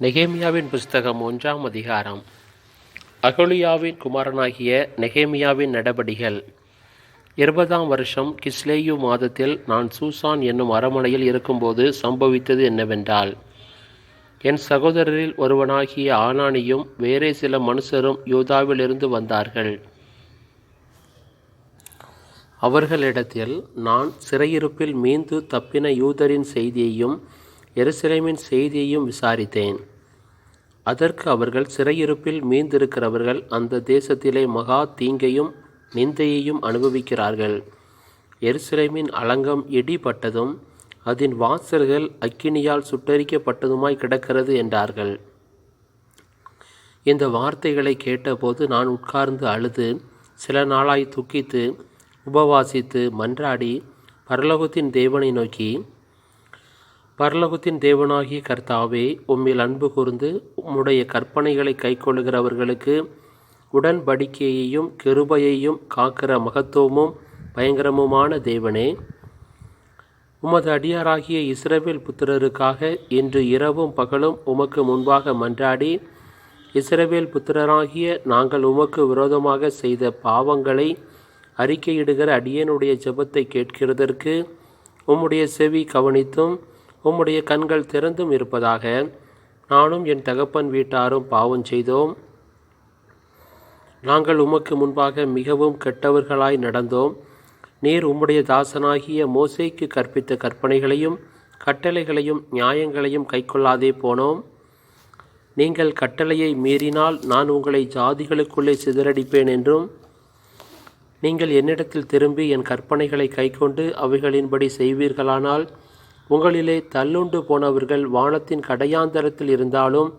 நெகேமியாவின் புஸ்தகம் 1ஆம் அதிகாரம். அகலியாவின் குமாரனாகிய நெகேமியாவின் நடபடிகள். 20ஆம் வருஷம் கிஸ்லேயு மாதத்தில் நான் சூசான் என்னும் அரண்மனையில் இருக்கும்போது சம்பவித்தது என்னவென்றால், என் சகோதரரில் ஒருவனாகிய ஆனானியும் வேறே சில மனுஷரும் யூதாவிலிருந்து வந்தார்கள். அவர்களிடத்தில் நான் சிறையிருப்பில் மீண்டு தப்பின யூதரின் செய்தியையும் எருசலேமின் செய்தியையும் விசாரித்தேன். அதற்கு அவர்கள், சிறையிருப்பில் மீந்திருக்கிறவர்கள் அந்த தேசத்திலே மகா தீங்கையும் நிந்தையையும் அனுபவிக்கிறார்கள். எருசலேமின் அலங்கம் இடிபட்டதும் அதன் வாசல்கள் அக்கினியால் சுட்டரிக்கப்பட்டதுமாய் கிடக்கிறது என்றார்கள். இந்த வார்த்தைகளை கேட்டபோது நான் உட்கார்ந்து அழுது சில நாளாய் துக்கித்து உபவாசித்து மன்றாடி பரலோகத்தின் தேவனை நோக்கி, பரலோகத்தின் தேவனாகிய கர்த்தாவே, உம்மில் அன்பு கூர்ந்து உம்முடைய கற்பனைகளை கைக்கொள்ளுகிறவர்களுக்கு உடன்படிக்கையையும் கிருபையையும் காக்கிற மகத்துவமும் பயங்கரமுமான தேவனே, உமது அடியாராகிய இஸ்ரவேல் புத்திரருக்காக இன்று இரவும் பகலும் உமக்கு முன்பாக மன்றாடி, இஸ்ரவேல் புத்திரராகிய நாங்கள் உமக்கு விரோதமாக செய்த பாவங்களை அறிக்கையிடுகிற அடியேனுடைய ஜெபத்தை கேட்கிறதற்கு உம்முடைய செவி கவனித்தும் உம்முடைய கண்கள் திறந்தும் இருப்பதாக. நானும் என் தகப்பன் வீட்டாரும் பாவம் செய்தோம். நாங்கள் உமக்கு முன்பாக மிகவும் கெட்டவர்களாய் நடந்தோம். நீர் உம்முடைய தாசனாகிய மோசேக்கு கற்பித்த கற்பனைகளையும் கட்டளைகளையும் நியாயங்களையும் கைக்கொள்ளாதே போனோம். நீங்கள் கட்டளையை மீறினால் நான் உங்களை ஜாதிகளுக்குள்ளே சிதறடிப்பேன் என்றும், நீங்கள் என்னிடத்தில் திரும்பி என் கற்பனைகளை கைக்கொண்டு அவைகளின்படி செய்வீர்களானால் உங்களிலே தள்ளுண்டு போனவர்கள் வானத்தின் கடையாந்தரத்தில் இருந்தாலும்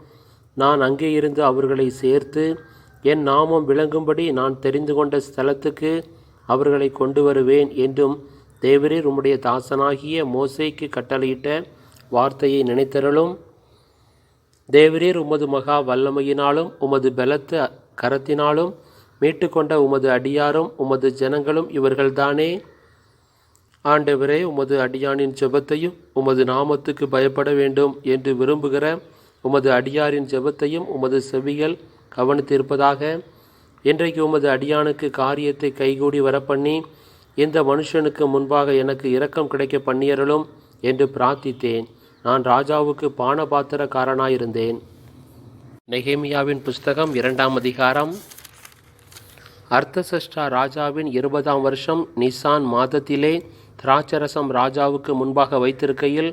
நான் அங்கே இருந்து அவர்களை சேர்த்து என் நாமம் விளங்கும்படி நான் தெரிந்து கொண்ட ஸ்தலத்துக்கு அவர்களை கொண்டு வருவேன் என்றும் தேவரீர் உம்முடைய தாசனாகிய மோசேக்கு கட்டளையிட்ட வார்த்தையை நினைத்தருளும். தேவரீர் உமது மகா வல்லமையினாலும் உமது பலத்த கரத்தினாலும் மீட்டுக்கொண்ட உமது அடியாரும் உமது ஜனங்களும் இவர்கள்தானே. ஆண்டவரே, உமது அடியானின் ஜெபத்தையும் உமது நாமத்துக்கு பயப்பட வேண்டும் என்று விரும்புகிற உமது அடியாரின் ஜெபத்தையும் உமது செவிகள் கவனித்திருப்பதாக. இன்றைக்கு உமது அடியானுக்கு காரியத்தை கைகூடி வரப்பண்ணி இந்த மனுஷனுக்கு முன்பாக எனக்கு இரக்கம் கிடைக்க பண்ணியருளும் என்று பிரார்த்தித்தேன். நான் ராஜாவுக்கு பானபாத்திரக்காரனாயிருந்தேன். நெகேமியாவின் புஸ்தகம் 2ஆம் அதிகாரம். அர்தசஷ்டா ராஜாவின் 20ஆம் வருஷம் நிசான் மாதத்திலே திராட்சரசம் ராஜாவுக்கு முன்பாக வைத்திருக்கையில்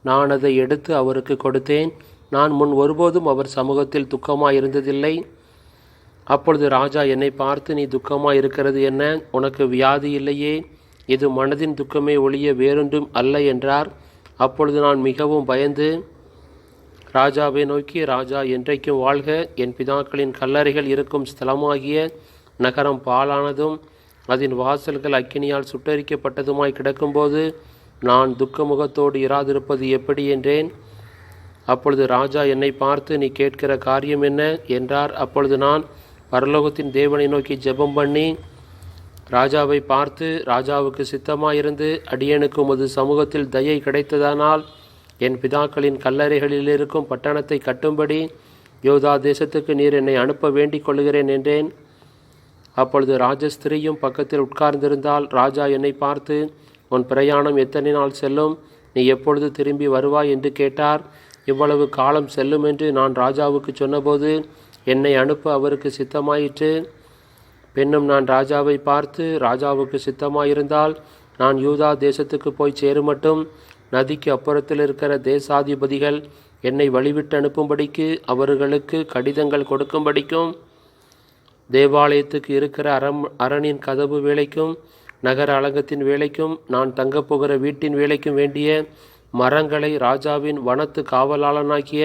நான் அதை எடுத்து அவருக்கு கொடுத்தேன். நான் முன் ஒருபோதும் அவர் சமூகத்தில் துக்கமாயிருந்ததில்லை. அப்பொழுது ராஜா என்னை பார்த்து, நீ துக்கமாயிருக்கிறது என்ன? உனக்கு வியாதி இல்லையே? இது மனதின் துக்கமே ஒழிய வேறொன்றும் அல்ல என்றார். அப்பொழுது நான் மிகவும் பயந்து ராஜாவை நோக்கி, ராஜா என்றைக்கும் வாழ்க. என் பிதாக்களின் கல்லறைகள் இருக்கும் ஸ்தலமாகிய நகரம் பாழானதும் அதன் வாசல்கள் அக்கினியால் சுட்டரிக்கப்பட்டதுமாய் கிடக்கும்போது நான் துக்கமுகத்தோடு இராதிருப்பது எப்படி என்றேன். அப்பொழுது ராஜா என்னை பார்த்து, நீ கேட்கிற காரியம் என்ன என்றார். அப்பொழுது நான் பரலோகத்தின் தேவனை நோக்கி ஜெபம் பண்ணி ராஜாவை பார்த்து, ராஜாவுக்கு சித்தமாயிருந்து அடியேனுக்கு உமது சமூகத்தில் தயை கிடைத்ததானால் என் பிதாக்களின் கல்லறைகளில் இருக்கும் பட்டணத்தை கட்டும்படி யோதா தேசத்துக்கு நீர் என்னை அனுப்ப வேண்டிக் கொள்கிறேன் என்றேன். அப்பொழுது ராஜஸ்திரியும் பக்கத்தில் உட்கார்ந்திருந்தால். ராஜா என்னை பார்த்து, உன் பிரயாணம் எத்தனை நாள் செல்லும்? நீ எப்பொழுது திரும்பி வருவாய் என்று கேட்டார். இவ்வளவு காலம் செல்லும் என்று நான் ராஜாவுக்கு சொன்னபோது என்னை அனுப்ப அவருக்கு சித்தமாயிற்று. பின்னும் நான் ராஜாவை பார்த்து, ராஜாவுக்கு சித்தமாயிருந்தால் நான் யூதா தேசத்துக்கு போய் சேருமட்டும் நதிக்கு அப்புறத்தில் இருக்கிற தேசாதிபதிகள் என்னை வழிவிட்டு அனுப்பும்படிக்கு அவர்களுக்கு கடிதங்கள் கொடுக்கும்படிக்கும், தேவாலயத்துக்கு இருக்கிற அரணின் கதவு வேலைக்கும் நகர அலங்கத்தின் வேலைக்கும் நான் தங்கப்போகிற வீட்டின் வேலைக்கும் வேண்டிய மரங்களை ராஜாவின் வனத்து காவலாளனாகிய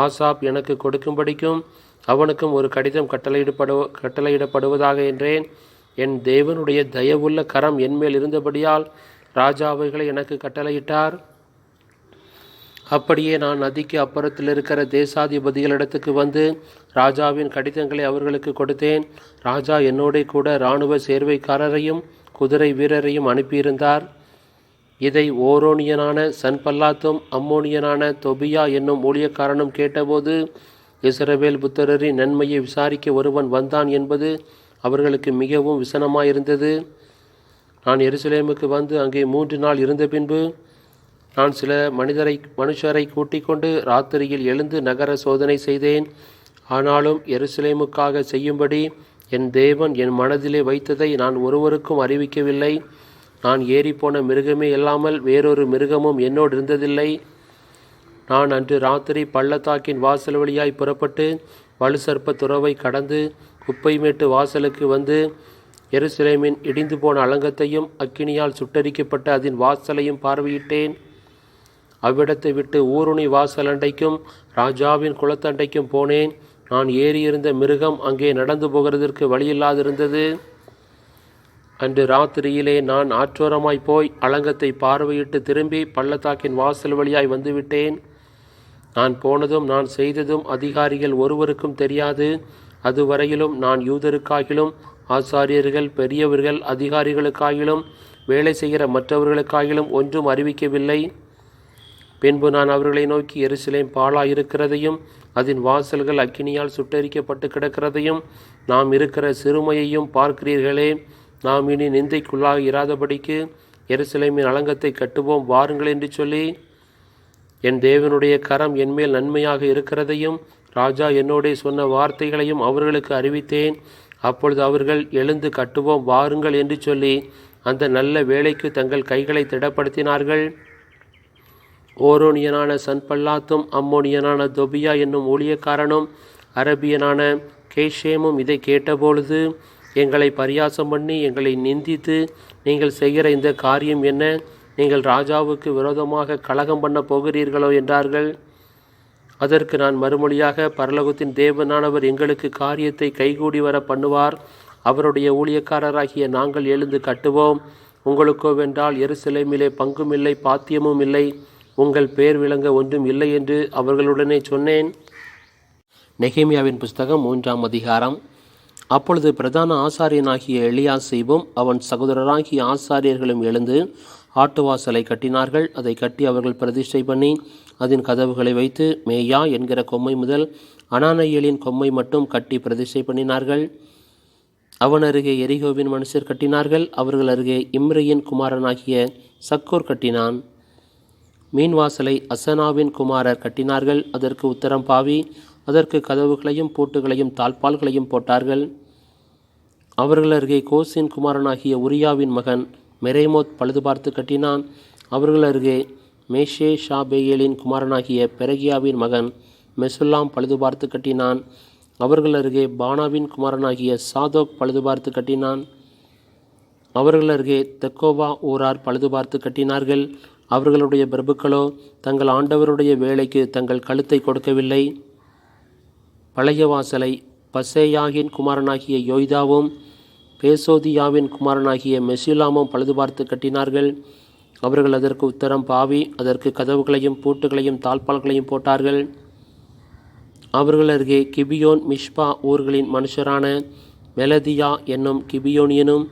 ஆசாப் எனக்கு கொடுக்கும்படிக்கும் அவனுக்கும் ஒரு கடிதம் கட்டளையிடப்படுவதாக என்றேன். என் தேவனுடைய தயவுள்ள கரம் என்மேல் இருந்தபடியால் ராஜா அவைகளை எனக்கு கட்டளையிட்டார். அப்படியே நான் நதிக்கு அப்புறத்தில் இருக்கிற தேசாதிபதிகளிடத்துக்கு வந்து ராஜாவின் கடிதங்களை அவர்களுக்கு கொடுத்தேன். ராஜா என்னோட கூட இராணுவ சேர்வைக்காரரையும் குதிரை வீரரையும் அனுப்பியிருந்தார். இதை ஓரோனியனான சன்பல்லாத்தும் அம்மோனியனான தொபியா என்னும் ஊழியக்காரனும் கேட்டபோது, இஸ்ரவேல் புத்திரரின் நன்மையை விசாரிக்க ஒருவன் வந்தான் என்பது அவர்களுக்கு மிகவும் விசனமாயிருந்தது. நான் எருசலேமுக்கு வந்து அங்கே 3 நாள் இருந்த பின்பு நான் சில மனுஷரை கூட்டிக் கொண்டு ராத்திரியில் எழுந்து நகர சோதனை செய்தேன். ஆனாலும் எருசலேமுக்காக செய்யும்படி என் தேவன் என் மனதிலே வைத்ததை நான் ஒருவருக்கும் அறிவிக்கவில்லை. நான் ஏறிப்போன மிருகமே இல்லாமல் வேறொரு மிருகமும் என்னோடு இருந்ததில்லை. நான் அன்று ராத்திரி பள்ளத்தாக்கின் வாசல் வழியாய் புறப்பட்டு வலுசற்ப துறவை கடந்து குப்பைமேட்டு வாசலுக்கு வந்து எருசலேமின் இடிந்து போன அலங்கத்தையும் அக்கினியால் சுட்டரிக்கப்பட்ட அதன் வாசலையும் பார்வையிட்டேன். அவ்விடத்தை விட்டு ஊருணி வாசலண்டைக்கும் ராஜாவின் குளத்தண்டைக்கும் போனேன். நான் ஏறியிருந்த மிருகம் அங்கே நடந்து போகிறதற்கு வழியில்லாதிருந்தது. அன்று ராத்திரியிலே நான் ஆற்றோரமாய் போய் அலங்கத்தை பார்வையிட்டு திரும்பி பள்ளத்தாக்கின் வாசல் வழியாய் வந்துவிட்டேன். நான் போனதும் நான் செய்ததும் அதிகாரிகள் ஒருவருக்கும் தெரியாது. அதுவரையிலும் நான் யூதருக்காகிலும் ஆசாரியர்கள், பெரியவர்கள், அதிகாரிகளுக்காகிலும் வேலை செய்கிற மற்றவர்களுக்காகிலும் ஒன்றும் அறிவிக்கவில்லை. பின்பு நான் அவர்களை நோக்கி, எருசலேம் பாழாயிருக்கிறதையும் அதன் வாசல்கள் அக்கினியால் சுட்டரிக்கப்பட்டு கிடக்கிறதையும் நாம் இருக்கிற சிறுமையையும் பார்க்கிறீர்களே. நாம் இனி நிந்தைக்குள்ளாக இராதபடிக்கு எருசலேமின் அலங்கத்தை கட்டுவோம் வாருங்கள் என்று சொல்லி, என் தேவனுடைய கரம் என்மேல் நன்மையாக இருக்கிறதையும் ராஜா என்னோடே சொன்ன வார்த்தைகளையும் அவர்களுக்கு அறிவித்தேன். அப்பொழுது அவர்கள், எழுந்து கட்டுவோம் வாருங்கள் என்று சொல்லி அந்த நல்ல வேலைக்கு தங்கள் கைகளை திடப்படுத்தினார்கள். ஓரோனியனான சன்பல்லாத்தும் அம்மோனியனான தொபியா என்னும் ஊழியக்காரனும் அரபியனான கேஷேமும் இதை கேட்டபொழுது, எங்களை பரியாசம் பண்ணி எங்களை நிந்தித்து, நீங்கள் செய்கிற இந்த காரியம் என்ன? நீங்கள் ராஜாவுக்கு விரோதமாக கலகம் பண்ண போகிறீர்களோ என்றார்கள். அதற்கு நான் மறுமொழியாக, பரலோகத்தின் தேவனானவர் எங்களுக்கு காரியத்தை கைகூடி வர பண்ணுவார். அவருடைய ஊழியக்காரராகிய நாங்கள் எழுந்து கட்டுவோம். உங்களுக்கோவென்றால் எருசலேமிலே பங்கும் இல்லை, பாத்தியமும் இல்லை, உங்கள் பேர் விளங்க ஒன்றும் இல்லை என்று அவர்களுடனே சொன்னேன். நெகேமியாவின் புஸ்தகம் 3ஆம் அதிகாரம். அப்பொழுது பிரதான ஆசாரியனாகிய எலியாசிபும் அவன் சகோதரராகிய ஆசாரியர்களும் எழுந்து ஆட்டுவாசலை கட்டினார்கள். அதை கட்டி அவர்கள் பிரதிஷ்டை பண்ணி அதன் கதவுகளை வைத்து மேயா என்கிற கொம்மை முதல் அனானையேலின் கொம்மை மட்டும் கட்டி பிரதிஷ்டை பண்ணினார்கள். அவன் அருகே எரிகோவின் மனுஷர் கட்டினார்கள். அவர்கள் அருகே இம்ரியின் குமாரனாகிய சக்கூர் கட்டினான். மீன்வாசலை அசனாவின் குமாரர் கட்டினார்கள். அதற்கு உத்தரம் பாவி, அதற்கு கதவுகளையும் பூட்டுகளையும் தாழ்பால்களையும் போட்டார்கள். அவர்கள் அருகே கோசின் குமாரனாகிய உரியாவின் மகன் மெரேமோத் பழுது பார்த்து கட்டினான். அவர்கள் அருகே மேஷே ஷாபேயேலின் குமாரனாகிய பெரகியாவின் மகன் மெசுல்லாம் பழுது பார்த்து கட்டினான். அவர்கள் அருகே பானாவின் குமாரனாகிய சாதோக் பழுது பார்த்து கட்டினான். அவர்கள் அருகே தெக்கோவா ஊரார் பழுது பார்த்து கட்டினார்கள். அவர்களுடைய பிரபுக்களோ தங்கள் ஆண்டவருடைய வேலைக்கு தங்கள் கழுத்தை கொடுக்கவில்லை. பழைய வாசலை பசேயாகின் குமாரனாகிய யோய்தாவும் பேசோதியாவின் குமாரனாகிய மெசுலாமும் பழுது பார்த்து கட்டினார்கள். அவர்கள் அதற்கு உத்தரம் பாவி, அதற்கு கதவுகளையும் பூட்டுகளையும் தாழ்பால்களையும் போட்டார்கள். அவர்கள் அருகே கிபியோன் மிஷ்பா ஊர்களின் மனுஷரான மெலதியா என்னும் கிபியோனியனும்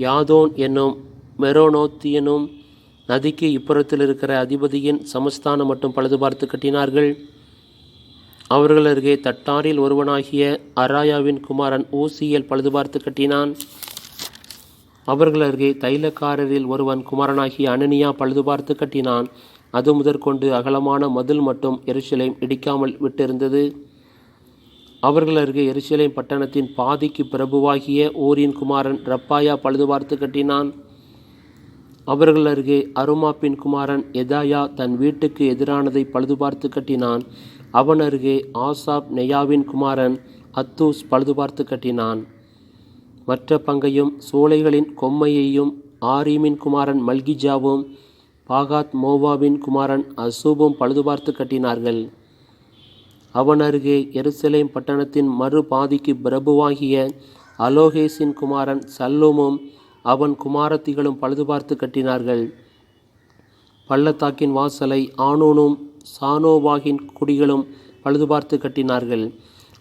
யாதோன் என்னும் மெரோனோத்தியனும் நதிக்கு இப்புறத்தில் இருக்கிற அதிபதியின் சமஸ்தானம் மட்டும் பழுது பார்த்து கட்டினார்கள். அவர்கள் அருகே தட்டாரில் ஒருவனாகிய அராயாவின் குமாரன் ஊசியல் பழுது பார்த்து கட்டினான். அவர்கள் அருகே தைலக்காரரில் ஒருவன் குமாரனாகிய அனனியா பழுது பார்த்து கட்டினான். அது முதற்கொண்டு அகலமான மதில் மட்டும் எருசலேம் இடிக்காமல் விட்டிருந்தது. அவர்கள் அருகே எருசலேம் பட்டணத்தின் பாதிக்கு பிரபுவாகிய ஊரின் குமாரன் ரப்பாயா பழுது பார்த்து கட்டினான். அவர்கள் அருகே அருமாப்பின் குமாரன் எதாயா தன் வீட்டுக்கு எதிரானதை பழுது பார்த்து கட்டினான். அவன் அருகே ஆசாப் நெயாவின் குமாரன் அத்தூஸ் பழுது பார்த்து கட்டினான். மற்ற பங்கையும் சோலைகளின் கொம்மையையும் ஆரீமின் குமாரன் மல்கிஜாவும் பாகாத் மோவாவின் குமாரன் அசூபும் பழுது பார்த்து கட்டினார்கள். அவன் அருகே எருசலேம் பட்டணத்தின் மறு பாதிக்கு பிரபுவாகிய அலோகேசின் குமாரன் சல்லூமும் அவன் குமாரத்திகளும் பழுது பார்த்து கட்டினார்கள். பள்ளத்தாக்கின் வாசலை ஆனூனும் சானோவாகின் குடிகளும் பழுது பார்த்து கட்டினார்கள்.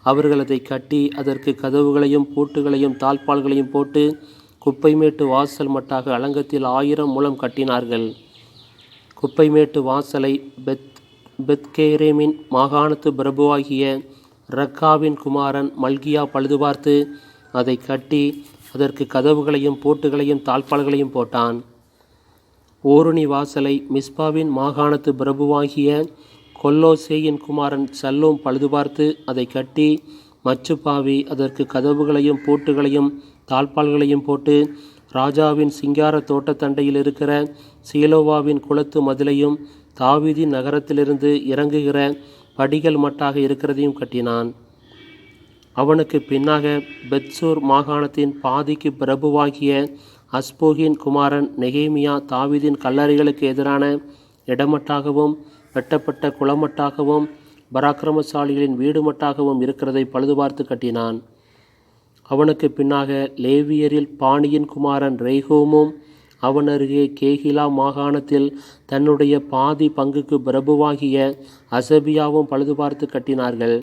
அவர்கள் அதை கட்டி அதற்கு கதவுகளையும் பூட்டுகளையும் தாழ்பால்களையும் போட்டு குப்பைமேட்டு வாசல் மட்டாக அலங்கத்தில் 1000 முழம் கட்டினார்கள். குப்பைமேட்டு வாசலை பெத்கேரேமின் மாகாணத்து பிரபுவாகிய ரக்காவின் குமாரன் மல்கியா பழுதுபார்த்து அதை கட்டி அதற்கு கதவுகளையும் பூட்டுகளையும் தாழ்பாள்களையும் போட்டான். ஓருணி வாசலை மிஸ்பாவின் மாகாணத்து பிரபுவாகிய கொல்லோசேயின் குமாரன் சல்லூம் பழுதுபார்த்து அதை கட்டி மச்சுப்பாவி அதற்கு கதவுகளையும் பூட்டுகளையும் தாழ்பாள்களையும் போட்டு ராஜாவின் சிங்கார தோட்டத்தண்டையில் இருக்கிற சீலோவாவின் குளத்து மதிலையும் தாவீதின் நகரத்திலிருந்து இறங்குகிற படிகள் மட்டாக இருக்கிறதையும் கட்டினான். அவனுக்கு பின்னாக பெத்சூர் மாகாணத்தின் பாதிக்கு பிரபுவாகிய அஸ்போகின் குமாரன் நெகேமியா தாவீதின் கல்லறைகளுக்கு எதிரான இடமட்டாகவும் வெட்டப்பட்ட குளமட்டாகவும் பராக்கிரமசாலிகளின் வீடு மட்டாகவும் இருக்கிறதை பழுதுபார்த்து கட்டினான். அவனுக்கு பின்னாக லேவியரில் பாணியின் குமாரன் ரெய்கோமும் அவன் அருகே கேகிலா மாகாணத்தில் தன்னுடைய பாதி பங்குக்கு பிரபுவாகிய அசபியாவும் பழுதுபார்த்து கட்டினார்கள்.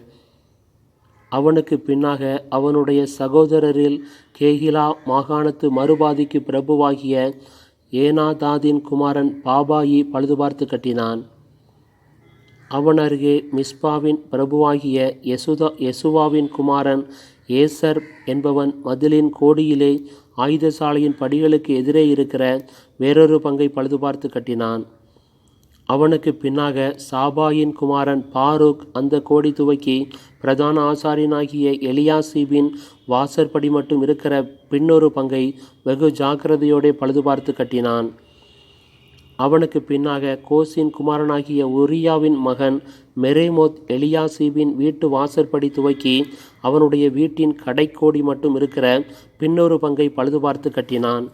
அவனுக்கு பின்னாக அவனுடைய சகோதரரில் கேகிலா மாகாணத்து மறுபாதிக்கு பிரபுவாகிய ஏனாதாதின் குமாரன் பாபாயி பழுதுபார்த்து கட்டினான். அவன் அருகே மிஸ்பாவின் பிரபுவாகிய யெசுவாவின் குமாரன் ஏசர் என்பவன் மதிலின் கோடியிலே ஆயுதசாலையின் படிகளுக்கு எதிரே இருக்கிற வேறொரு பங்கை பழுதுபார்த்து கட்டினான். அவனுக்கு பின்னாக சாபாயின் குமாரன் பாரூக் அந்த கோடி துவக்கி பிரதான ஆசாரியனாகிய எலியாசிபின் வாசற்படி மட்டும் இருக்கிற பின்னொரு பங்கை வெகு ஜாக்கிரதையோടെ பழுதுபார்த்து கட்டினான். அவனுக்கு பின்னாக கோசின் குமாரனாகிய உரியாவின் மகன் மெரேமோத் எலியாசிபின் வீட்டு வாசற்படி துவக்கி அவனுடைய வீட்டின் கடைக்கோடி மட்டும் இருக்கிற பின்னொரு பங்கை பழுதுபார்த்து கட்டினான்.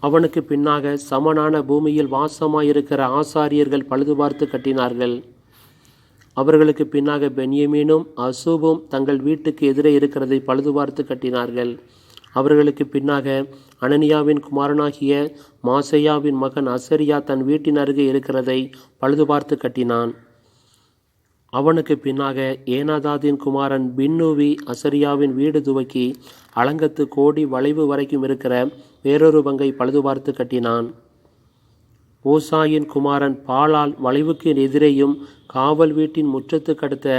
அவனுக்கு பின்னாக சமனான பூமியில் வாசமாயிருக்கிற ஆசாரியர்கள் பழுதுபார்த்து கட்டினார்கள். அவர்களுக்கு பின்னாக பென்யமீனும் அசூபும் தங்கள் வீட்டுக்கு எதிரே இருக்கிறதை பழுதுபார்த்து கட்டினார்கள். அவர்களுக்கு பின்னாக அனனியாவின் குமாரனாகிய மாசையாவின் மகன் அசரியா தன் வீட்டின் அருகே இருக்கிறதை பழுதுபார்த்து கட்டினான். அவனுக்கு பின்னாக ஏனாதாதின் குமாரன் பின்னூவி அசரியாவின் வீடு துவக்கி அலங்கத்து கோடி வளைவு வரைக்கும் இருக்கிற வேறொரு பங்கை பழுதுபார்த்து கட்டினான். ஊசாயின் குமாரன் பாலால் வளைவுக்கு எதிரேயும் காவல் வீட்டின் முற்றத்துக்கடுத்த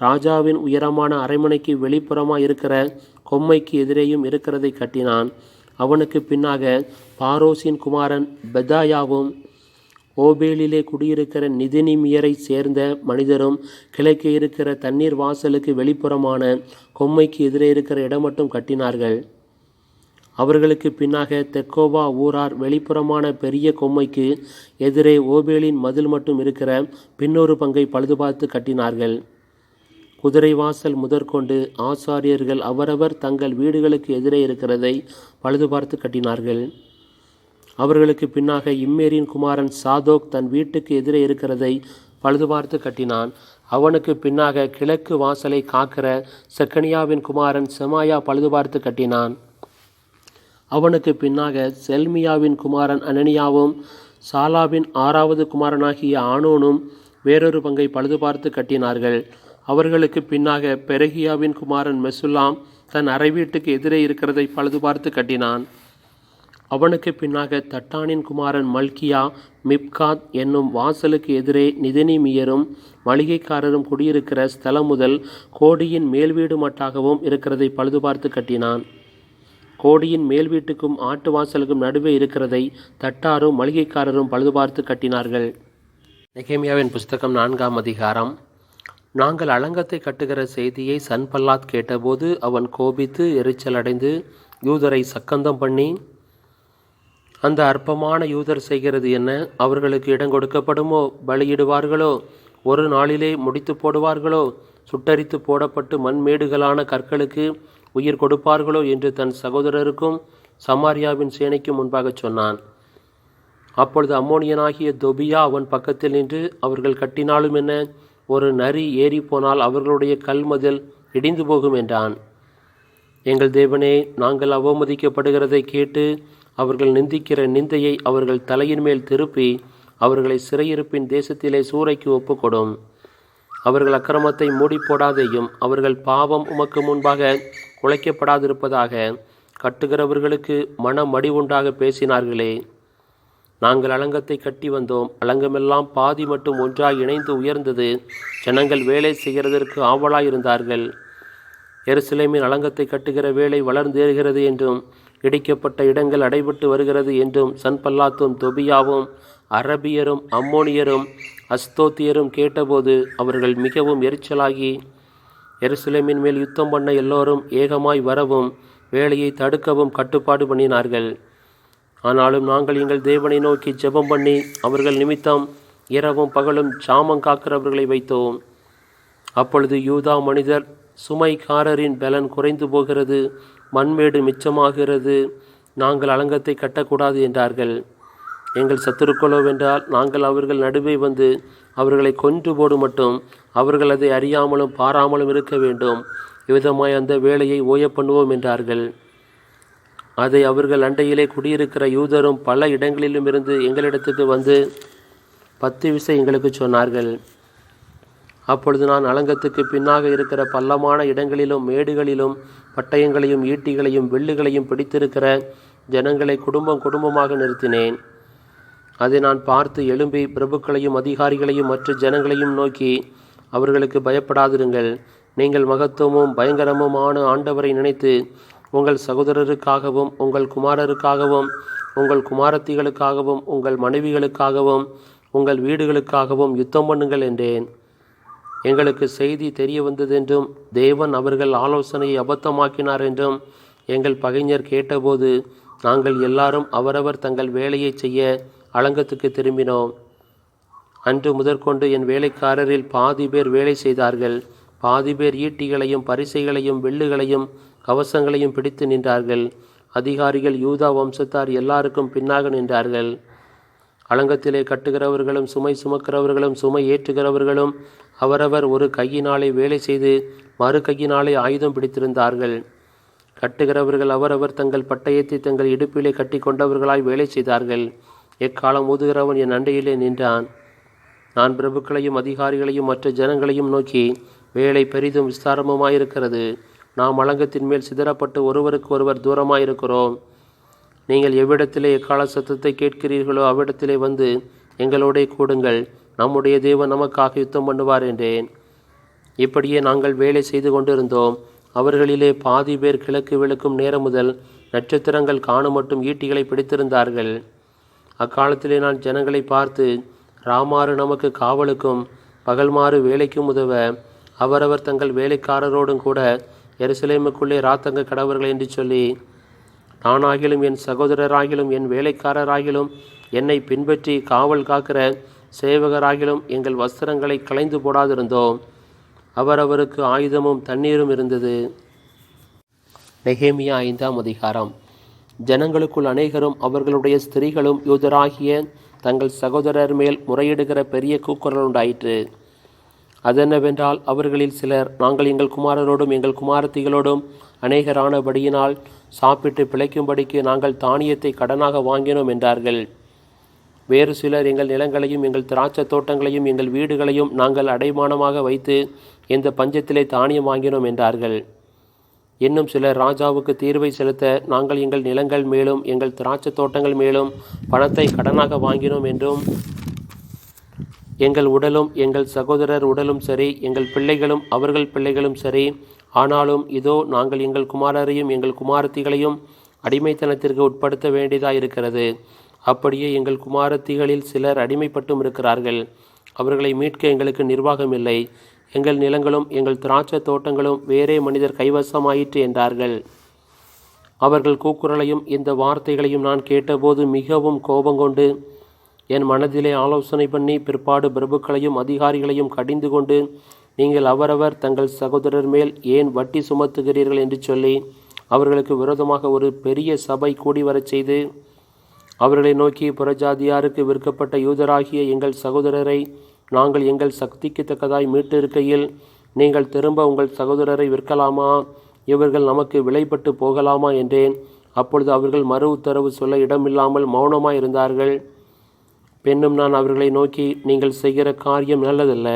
ராஜாவின் உயரமான அரண்மனைக்கு வெளிப்புறமாக இருக்கிற கொம்மைக்கு எதிரேயும் இருக்கிறதை கட்டினான். அவனுக்கு பின்னாக பாரோசின் குமாரன் பெதாயாவும் ஓபேலிலே குடியிருக்கிற நிதினிமியரை சேர்ந்த மனிதரும் கிழக்கே இருக்கிற தண்ணீர் வாசலுக்கு வெளிப்புறமான கொம்மைக்கு எதிரே இருக்கிற இடம் மட்டும் கட்டினார்கள். அவர்களுக்கு பின்னாக தெக்கோவா ஊரார் வெளிப்புறமான பெரிய கொம்மைக்கு எதிரே ஓபேலின் மதில் மட்டும் இருக்கிற பின்னொரு பங்கை பழுதுபார்த்து கட்டினார்கள். குதிரை வாசல் முதற்கொண்டு ஆசாரியர்கள் அவரவர் தங்கள் வீடுகளுக்கு எதிரே இருக்கிறதை பழுதுபார்த்து கட்டினார்கள். அவர்களுக்கு பின்னாக இம்மேரின் குமாரன் சாதோக் தன் வீட்டுக்கு எதிரே இருக்கிறதை பழுதுபார்த்து கட்டினான். அவனுக்கு பின்னாக கிழக்கு வாசலை காக்கிற செக்கனியாவின் குமாரன் செமாயா பழுதுபார்த்து கட்டினான். அவனுக்கு பின்னாக செல்மியாவின் குமாரன் அனனியாவும் சாலாவின் 6வது குமாரனாகிய ஆனோனும் வேறொரு பங்கை பழுதுபார்த்து கட்டினார்கள். அவர்களுக்கு பின்னாக பெரகியாவின் குமாரன் மெசுல்லாம் தன் அறை வீட்டுக்கு எதிரே இருக்கிறதை பழுதுபார்த்து கட்டினான். அவனுக்கு பின்னாக தட்டானின் குமாரன் மல்கியா மிப்காத் என்னும் வாசலுக்கு எதிரே நிதினிமியரும் மளிகைக்காரரும் குடியிருக்கிற ஸ்தலம் முதல் கோடியின் மேல் வீடு மட்டாகவும் இருக்கிறதை பழுதுபார்த்து கட்டினான். கோடியின் மேல் வீட்டுக்கும் ஆட்டு வாசலுக்கும் நடுவே இருக்கிறதை தட்டாரும் மளிகைக்காரரும் பழுதுபார்த்து கட்டினார்கள். நெகேமியாவின் புஸ்தகம் 4ஆம் அதிகாரம். நாங்கள் அலங்கத்தை கட்டுகிற செய்தியை சன்பல்லாத் கேட்டபோது அவன் கோபித்து எரிச்சல் அடைந்து யூதரை சக்கந்தம் பண்ணி, அந்த அற்பமான யூதர் செய்கிறது என்ன? அவர்களுக்கு இடம் கொடுக்கப்படுமோ? பலியிடுவார்களோ? ஒரு நாளிலே முடித்து போடுவார்களோ? சுட்டரித்து போடப்பட்டு மண்மேடுகளான கற்களுக்கு உயிர் கொடுப்பார்களோ என்று தன் சகோதரருக்கும் சமாரியாவின் சேனைக்கும் முன்பாக சொன்னான். அப்பொழுது அம்மோனியனாகிய தொபியா அவன் பக்கத்தில் நின்று, அவர்கள் கட்டினாலும் என்ன? ஒரு நரி ஏறி போனால் அவர்களுடைய கல்மதில் இடிந்து போகும் என்றான். எங்கள் தேவனே, நாங்கள் அவமதிக்கப்படுகிறதை கேட்டு அவர்கள் நிந்திக்கிற நிந்தையை அவர்கள் தலையின் மேல் திருப்பி அவர்களை சிறையிருப்பின் தேசத்திலே சூறைக்கு ஒப்புக்கொடும். அவர்கள் அக்கிரமத்தை மூடி போடாதேயும், அவர்கள் பாவம் உமக்கு முன்பாக குலைக்கப்படாதிருப்பதாக கட்டுகிறவர்களுக்கு மனமடி உண்டாக பேசினார்களே. நாங்கள் அலங்கத்தை கட்டி வந்தோம். அலங்கமெல்லாம் பாதி மட்டும் ஒன்றாய் இணைந்து உயர்ந்தது. ஜனங்கள் வேலை செய்கிறதற்கு ஆவலாயிருந்தார்கள். எருசலேமின் அலங்கத்தை கட்டுகிற வேலை வளர்ந்தேறுகிறது என்றும் இடிக்கப்பட்ட இடங்கள் அடைபட்டு வருகிறது என்றும் சன்பல்லாத்தும் தொபியாவும் அரபியரும் அம்மோனியரும் அஸ்தோத்தியரும் கேட்டபோது அவர்கள் மிகவும் எரிச்சலாகி எருசலேமின் மேல் யுத்தம் பண்ண எல்லோரும் ஏகமாய் வரவும் வேலையை தடுக்கவும் கட்டுப்பாடு பண்ணினார்கள். ஆனாலும் நாங்கள் எங்கள் தேவனை நோக்கி ஜெபம் பண்ணி அவர்கள் நிமித்தம் இரவும் பகலும் ஜாமம் காக்கிறவர்களை வைத்தோம். அப்பொழுது யூதா மனிதர், சுமைக்காரரின் பலன் குறைந்து போகிறது, மண்மேடு மிச்சமாகிறது, நாங்கள் அலங்கத்தை கட்டக்கூடாது என்றார்கள். எங்கள் சத்துருக்களோ வென்றால் நாங்கள் அவர்கள் நடுவே வந்து அவர்களை கொன்று போடு மட்டும் அவர்கள் அதை அறியாமலும் பாராமலும் இருக்க வேண்டும். இவ்விதமாய் அந்த வேலையை ஓய பண்ணுவோம் என்றார்கள். அதை அவர்கள் அண்டையிலே குடியிருக்கிற யூதரும் பல இடங்களிலும் இருந்து எங்களிடத்துக்கு வந்து 10 விசை எங்களுக்கு சொன்னார்கள். அப்பொழுது நான் அலங்கத்துக்கு பின்னாக இருக்கிற பள்ளமான இடங்களிலும் மேடுகளிலும் பட்டயங்களையும் ஈட்டிகளையும் வில்லுகளையும் பிடித்திருக்கிற ஜனங்களை குடும்பம் குடும்பமாக நிறுத்தினேன். அதை நான் பார்த்து எழும்பி பிரபுக்களையும் அதிகாரிகளையும் மற்ற ஜனங்களையும் நோக்கி, அவர்களுக்கு பயப்படாதிருங்கள். நீங்கள் மகத்துவமும் பயங்கரமுமான ஆண்டவரை நினைத்து உங்கள் சகோதரருக்காகவும் உங்கள் குமாரருக்காகவும் உங்கள் குமாரத்திகளுக்காகவும் உங்கள் மனைவிகளுக்காகவும் உங்கள் வீடுகளுக்காகவும் யுத்தம் பண்ணுங்கள் என்றேன். எங்களுக்கு செய்தி தெரிய வந்ததென்றும் தேவன் அவர்கள் ஆலோசனையை அபத்தமாக்கினார் என்றும் எங்கள் பகைஞர் கேட்டபோது நாங்கள் எல்லாரும் அவரவர் தங்கள் வேலையை செய்ய அலங்கத்துக்கு திரும்பினோம். அன்று முதற்கொண்டு என் வேலைக்காரரில் பாதி பேர் வேலை செய்தார்கள், பாதி பேர் ஈட்டிகளையும் பரிசைகளையும் வில்லுகளையும் கவசங்களையும் பிடித்து நின்றார்கள். அதிகாரிகள் யூதா வம்சத்தார் எல்லாருக்கும் பின்னாக நின்றார்கள். அலங்கத்திலே கட்டுகிறவர்களும் சுமை சுமக்கிறவர்களும் சுமை ஏற்றுகிறவர்களும் அவரவர் ஒரு கையினாலே வேலை செய்து மறு கையினாலே ஆயுதம் பிடித்திருந்தார்கள். கட்டுகிறவர்கள் அவரவர் தங்கள் பட்டயத்தை தங்கள் இடுப்பிலே கட்டி கொண்டவர்களாய் வேலை செய்தார்கள். எக்காலம் ஊதுகிறவன் என் அண்டையிலே நின்றான். நான் பிரபுக்களையும் அதிகாரிகளையும் மற்ற ஜனங்களையும் நோக்கி, வேலை பெரிதும் விஸ்தாரமுமாயிருக்கிறது. நாம் அலங்கத்தின் மேல் சிதறப்பட்டு ஒருவருக்கு ஒருவர் தூரமாயிருக்கிறோம். நீங்கள் எவ்விடத்திலே எக்கால சத்தத்தை கேட்கிறீர்களோ அவ்விடத்திலே வந்து எங்களோடே கூடுங்கள். நம்முடைய தேவன் நமக்காக யுத்தம் பண்ணுவார் என்றேன். இப்படியே நாங்கள் வேலை செய்து கொண்டிருந்தோம். அவர்களிலே பாதி பேர் கிழக்கு விழுக்கும் நேரம் முதல் நட்சத்திரங்கள் காணும் மட்டும் ஈட்டிகளை பிடித்திருந்தார்கள். அக்காலத்திலே நான் ஜனங்களை பார்த்து, ராமாறு நமக்கு காவலுக்கும் பகல்மாறு வேலைக்கும் உதவ அவரவர் தங்கள் வேலைக்காரரோடும் கூட எருசலேமுக்குள்ளே ராத்தங்க கடவர்கள் என்று சொல்லி, நானாகிலும் என் சகோதரராகிலும் என் வேலைக்காரராகிலும் என்னை பின்பற்றி காவல் காக்கிற சேவகராகிலும் எங்கள் வஸ்திரங்களை களைந்து போடாதிருந்தோம். அவரவருக்கு ஆயுதமும் தண்ணீரும் இருந்தது. நெகேமியா 5ஆம் அதிகாரம். ஜனங்களுக்குள் அநேகரும் அவர்களுடைய ஸ்திரீகளும் யூதராகிய தங்கள் சகோதரர் மேல் முறையிடுகிற பெரிய கூக்குரல் உண்டாயிற்று. அதென்னவென்றால், அவர்களில் சிலர், நாங்கள் எங்கள் குமாரரோடும் எங்கள் குமாரத்திகளோடும் அநேகரானபடியினால் சாப்பிட்டு பிழைக்கும்படிக்கு நாங்கள் தானியத்தை கடனாக வாங்கினோம் என்றார்கள். வேறு சிலர், எங்கள் நிலங்களையும் எங்கள் திராட்சை தோட்டங்களையும் எங்கள் வீடுகளையும் நாங்கள் அடைமானமாக வைத்து இந்த பஞ்சத்திலே தானியம் வாங்கினோம் என்றார்கள். இன்னும் சிலர், ராஜாவுக்கு தீர்வை செலுத்த நாங்கள் எங்கள் நிலங்கள் மேலும் எங்கள் திராட்சை தோட்டங்கள் மேலும் பணத்தை கடனாக வாங்கினோம் என்றும், எங்கள் உடலும் எங்கள் சகோதரர் உடலும் சரி, எங்கள் பிள்ளைகளும் அவர்கள் பிள்ளைகளும் சரி, ஆனாலும் இதோ நாங்கள் எங்கள் குமாரரையும் எங்கள் குமாரத்திகளையும் அடிமைத்தனத்திற்கு உட்படுத்த வேண்டியதாயிருக்கிறது. அப்படியே எங்கள் குமாரத்திகளில் சிலர் அடிமைப்பட்டும் இருக்கிறார்கள். அவர்களை மீட்க எங்களுக்கு நிர்வாகம் இல்லை. எங்கள் நிலங்களும் எங்கள் திராட்சை தோட்டங்களும் வேறே மனிதர் கைவசமாயிற்று என்றார்கள். அவர்கள் கூக்குரலையும் இந்த வார்த்தைகளையும் நான் கேட்டபோது மிகவும் கோபங்கொண்டு என் மனதிலே ஆலோசனை பண்ணி பிற்பாடு பிரபுக்களையும் அதிகாரிகளையும் கடிந்து கொண்டு, நீங்கள் அவரவர் தங்கள் சகோதரர் மேல் ஏன் வட்டி சுமத்துகிறீர்கள் என்று சொல்லி அவர்களுக்கு விரோதமாக ஒரு பெரிய சபை கூடி வரச் செய்து, அவர்களை நோக்கி, புறஜாதியாருக்கு விற்கப்பட்ட யூதராகிய எங்கள் சகோதரரை நாங்கள் எங்கள் சக்திக்கு தக்கதாய் மீட்டிருக்கையில் நீங்கள் திரும்ப உங்கள் சகோதரரை விற்கலாமா? இவர்கள் நமக்கு விலைப்பட்டு போகலாமா என்றேன். அப்பொழுது அவர்கள் மறு உத்தரவு சொல்ல இடமில்லாமல் மௌனமாயிருந்தார்கள். பின்னும் நான் அவர்களை நோக்கி, நீங்கள் செய்கிற காரியம் நல்லதல்ல.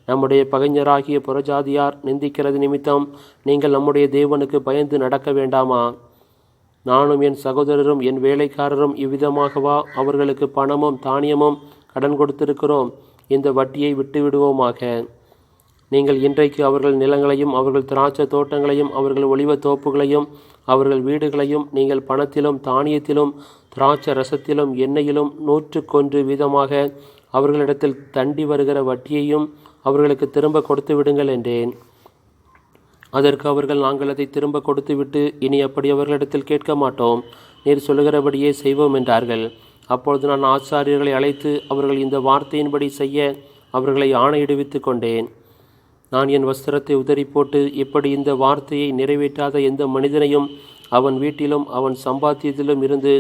நம்முடைய பகைஞராகிய புறஜாதியார் நிந்திக்கிறது நிமித்தம் நீங்கள் நம்முடைய தேவனுக்கு பயந்து நடக்க வேண்டாமா? நானும் என் சகோதரரும் என் வேலைக்காரரும் இவ்விதமாகவா அவர்களுக்கு பணமும் தானியமும் கடன் கொடுத்திருக்கிறோம்? இந்த வட்டியை விட்டு விடுவோமாக. நீங்கள் இன்றைக்கு அவர்கள் நிலங்களையும் அவர்கள் திராட்சை தோட்டங்களையும் அவர்கள் ஒலிவ தோப்புகளையும் அவர்கள் வீடுகளையும் நீங்கள் பணத்திலும் தானியத்திலும் திராட்சை ரசத்திலும் எண்ணெயிலும் 101 வீதமாக அவர்களிடத்தில் தண்டி வருகிற வட்டியையும் அவர்களுக்கு திரும்ப கொடுத்து விடுங்கள் என்றேன். அதற்கு அவர்கள், நாங்கள் அதை திரும்ப கொடுத்துவிட்டு இனி அப்படி அவர்களிடத்தில் கேட்க மாட்டோம், நீர் சொல்லுகிறபடியே செய்வோம் என்றார்கள். அப்பொழுது நான் ஆசாரியர்களை அழைத்து அவர்கள் இந்த வார்த்தையின்படி செய்ய அவர்களை ஆணையிடுவித்து கொண்டேன். நான் என் வஸ்திரத்தை உதறி போட்டு, இப்படி இந்த வார்த்தையை நிறைவேற்றாத எந்த மனிதனையும் அவன் வீட்டிலும் அவன் சம்பாத்தியத்திலும் இருந்து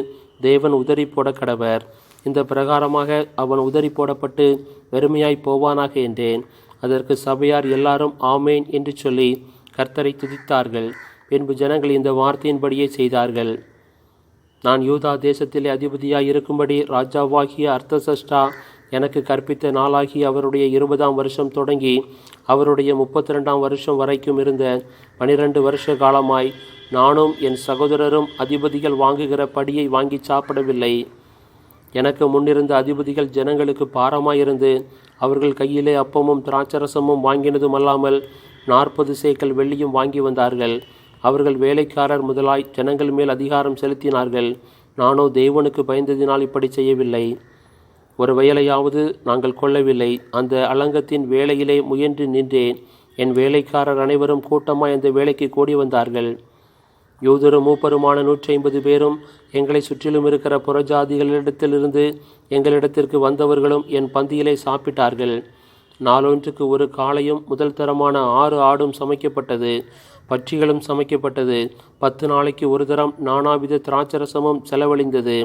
தேவன் உதறி போட கடவர். இந்த பிரகாரமாக அவன் உதறி போடப்பட்டு வெறுமையாய் போவானாக என்றேன். அதற்கு சபையார் எல்லாரும் ஆமேன் என்று சொல்லி கர்த்தரை துதித்தார்கள். பின்பு ஜனங்கள் இந்த வார்த்தையின்படியே செய்தார்கள். நான் யூதா தேசத்திலே அதிபதியாய் இருக்கும்படி ராஜாவாகிய அர்த்தசஷ்டா எனக்கு கற்பித்த நாளாகி அவருடைய 20ஆம் வருஷம் தொடங்கி அவருடைய 32ஆம் வருஷம் வரைக்கும் இருந்த 12 வருஷ காலமாய் நானும் என் சகோதரரும் அதிபதிகள் வாங்குகிற படியை வாங்கி சாப்பிடவில்லை. எனக்கு முன்னிருந்த அதிபதிகள் ஜனங்களுக்கு பாரமாயிருந்து அவர்கள் கையிலே அப்பமும் திராட்சரசமும் வாங்கினதும் அல்லாமல் 40 சேக்கல் வெள்ளியும் வாங்கி வந்தார்கள். அவர்கள் வேலைக்காரர் முதலாய் ஜனங்கள் மேல் அதிகாரம் செலுத்தினார்கள். நானோ தேவனுக்கு பயந்ததினால் இப்படி செய்யவில்லை. ஒரு வயலையாவது நாங்கள் கொள்ளவில்லை. அந்த அலங்கத்தின் வேலையிலே முயன்று நின்றேன். என் வேலைக்காரர் அனைவரும் கூட்டமாய் அந்த வேலைக்கு கூடி வந்தார்கள். யூதரும் மூப்பருமான 150 பேரும் எங்களை சுற்றிலும் இருக்கிற புறஜாதிகளிடத்திலிருந்து எங்களிடத்திற்கு வந்தவர்களும் என் பந்தியிலே சாப்பிட்டார்கள். நாளொன்றுக்கு ஒரு காளையும் முதல் தரமான 6 ஆடும் சமைக்கப்பட்டது. பட்சிகளும் சமைக்கப்பட்டது. 10 நாளைக்கு ஒரு தரம் நானாவித திராட்சரசமும் செலவழிந்தது.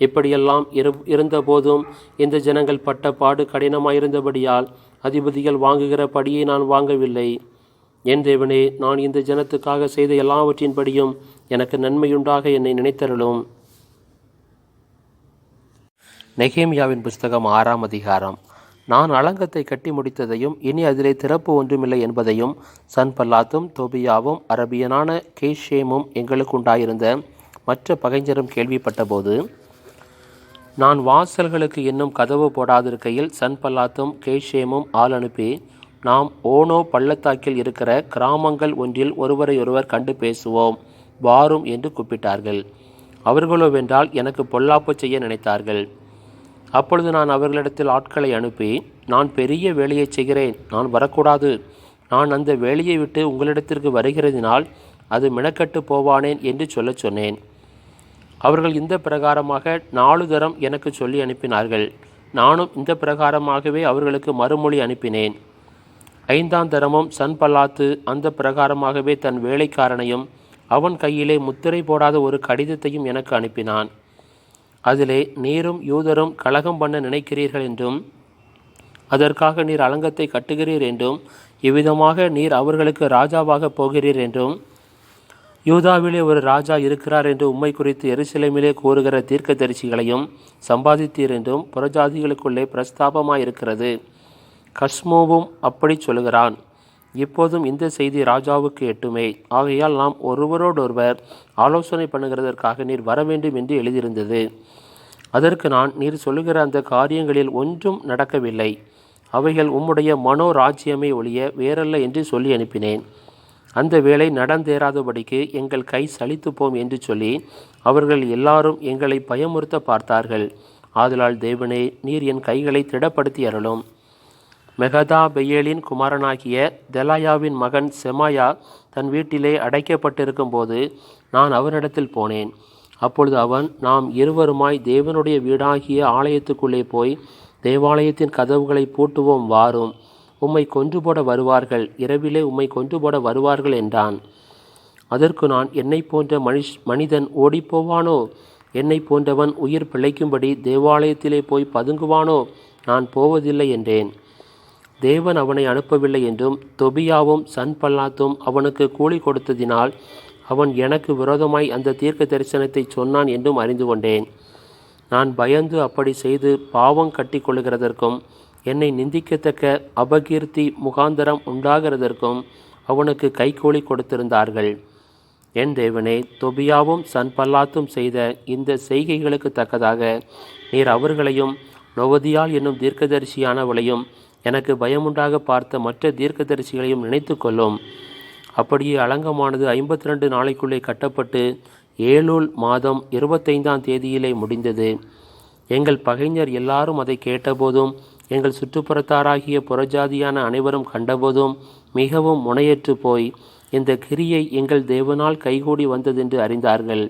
இப்படியெல்லாம் இருந்த போதும் இந்த ஜனங்கள் பட்ட பாடு கடினமாயிருந்தபடியால் அதிபதிகள் வாங்குகிற படியை நான் வாங்கவில்லை. என் தேவனே, நான் இந்த ஜனத்துக்காக செய்த எல்லாவற்றின்படியும் எனக்கு நன்மையுண்டாக என்னை நினைத்தருளும். நெகேமியாவின் புஸ்தகம் 6ஆம் அதிகாரம். நான் அலங்கத்தை கட்டி முடித்ததையும் இனி அதிலே திறப்பு ஒன்றுமில்லை என்பதையும் சன்பல்லாத்தும் தோபியாவும் அரபியனான கேஷேமும் எங்களுக்கு உண்டாயிருந்த மற்ற பகைஞரும் கேள்விப்பட்டபோது, நான் வாசல்களுக்கு இன்னும் கதவு போடாதிருக்கையில் சன்பல்லாத்தும் கேஷேமும் ஆள் அனுப்பி, நாம் ஓனோ பள்ளத்தாக்கில் இருக்கிற கிராமங்கள் ஒன்றில் ஒருவரையொருவர் கண்டு பேசுவோம், வாரும் என்று கூப்பிட்டார்கள். அவர்களோவென்றால் எனக்கு பொல்லாப்பு செய்ய நினைத்தார்கள். அப்பொழுது நான் அவர்களிடத்தில் ஆட்களை அனுப்பி, நான் பெரிய வேலையை செய்கிறேன், நான் வரக்கூடாது. நான் அந்த வேலையை விட்டு உங்களிடத்திற்கு வருகிறதினால் அது மினக்கட்டு போவானேன் என்று சொல்லச் சொன்னேன். அவர்கள் இந்த பிரகாரமாக 4 தரம் எனக்கு சொல்லி அனுப்பினார்கள். நானும் இந்த பிரகாரமாகவே அவர்களுக்கு மறுமொழி அனுப்பினேன். 5ஆம் தரமும் சன்பல்லாத்து அந்த பிரகாரமாகவே தன் வேலைக்காரனையும் அவன் கையிலே முத்திரை போடாத ஒரு கடிதத்தையும் எனக்கு அனுப்பினான். அதிலே, நீரும் யூதரும் கலகம் பண்ண நினைக்கிறீர்கள் என்றும் அதற்காக நீர் அலங்கத்தை கட்டுகிறீர் என்றும் இவ்விதமாக நீர் அவர்களுக்கு ராஜாவாக போகிறீர் என்றும் யூதாவிலே ஒரு ராஜா இருக்கிறார் என்று உம்மை குறித்து எருசலேமிலே கூறுகிற தீர்க்கதரிசிகளையும் சம்பாதித்தீர் என்றும் புறஜாதிகளுக்குள்ளே பிரஸ்தாபமாயிருக்கிறது. கஸ்மோவும் அப்படி சொல்லுகிறான். இப்போதும் இந்த செய்தி ராஜாவுக்கு எட்டுமே. ஆகையால் நாம் ஒருவரோடொருவர் ஆலோசனை பண்ணுகிறதற்காக நீர் வர வேண்டும் என்று எழுதியிருந்தது. அதற்கு நான், நீர் சொல்லுகிற அந்த காரியங்களில் ஒன்றும் நடக்கவில்லை. அவைகள் உம்முடைய மனோராஜ்யமே ஒழிய வேறல்ல என்று சொல்லி அனுப்பினேன். அந்த வேளை நடந்தேறாதபடிக்கு எங்கள் கை சலித்துப்போம் என்று சொல்லி அவர்கள் எல்லாரும் எங்களை பயமுறுத்த பார்த்தார்கள். ஆதலால் தேவனே, நீர் என் கைகளை திடப்படுத்தி அருளும். மெகதா பெயேலின் குமாரனாகிய தெலாயாவின் மகன் செமாயா தன் வீட்டிலே அடைக்கப்பட்டிருக்கும் போது நான் அவனிடத்தில் போனேன். அப்பொழுது அவன், நாம் இருவருமாய் தேவனுடைய வீடாகிய ஆலயத்துக்குள்ளே போய் தேவாலயத்தின் கதவுகளை பூட்டுவோம், வாரும். உம்மை கொன்று போட வருவார்கள், இரவிலே உம்மை கொன்று போட வருவார்கள் என்றான். அதற்கு நான், என்னை போன்ற மனிதன் ஓடிப்போவானோ? என்னை போன்றவன் உயிர் பிழைக்கும்படி தேவாலயத்திலே போய் பதுங்குவானோ? நான் போவதில்லை என்றேன். தேவன் அவனை அனுப்பவில்லை என்றும் தொபியாவும் சன்பல்லாத்தும் அவனுக்கு கூலி கொடுத்ததினால் அவன் எனக்கு விரோதமாய் அந்த தீர்க்க தரிசனத்தை சொன்னான் என்றும் அறிந்து கொண்டேன். நான் பயந்து அப்படி செய்து பாவம் கட்டி கொள்ளுகிறதற்கும் என்னை நிந்திக்கத்தக்க அபகீர்த்தி முகாந்தரம் உண்டாகிறதற்கும் அவனுக்கு கைகூலி கொடுத்திருந்தார்கள். என் தேவனே, தொபியாவும் சன்பல்லாத்தும் செய்த இந்த செய்கைகளுக்கு தக்கதாக நீர் அவர்களையும் நொவதியாள் என்னும் தீர்க்கதரிசியானவளையும் எனக்கு பயமுண்டாக பார்த்த மற்ற தீர்க்கதரிசிகளையும் நினைத்து கொள்ளும். அப்படியே அலங்கமானது 52 நாளைக்குள்ளே கட்டப்பட்டு ஏலூல் மாதம் 25ஆம் தேதியிலே முடிந்தது. எங்கள் பகைஞர் எல்லாரும் அதை கேட்டபோதும் எங்கள் சுற்றுப்புறத்தாராகிய புறஜாதியான அனைவரும் கண்டபோதும் மிகவும் முனையற்று போய் இந்த கிரியை எங்கள் தேவனால் கைகூடி வந்ததென்று அறிந்தார்கள்.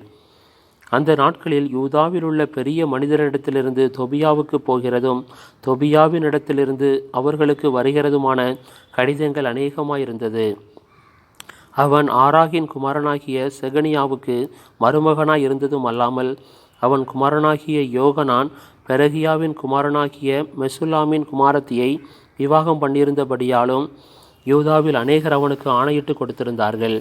அந்த நாட்களில் யூதாவில் உள்ள பெரிய மனிதரிடத்திலிருந்து தொபியாவுக்கு போகிறதும் தொபியாவினிடத்திலிருந்து அவர்களுக்கு வருகிறதுமான கடிதங்கள் அநேகமாயிருந்தது. அவன் ஆராகின் குமாரனாகிய செகனியாவுக்கு மருமகனாய் இருந்ததும் அல்லாமல் அவன் குமாரனாகிய யோகனான் பெரகியாவின் குமாரனாகிய மெசுல்லாமின் குமாரத்தியை விவாகம் பண்ணியிருந்தபடியாலும் யூதாவில் அநேகர் அவனுக்கு ஆணையிட்டு கொடுத்திருந்தார்கள்.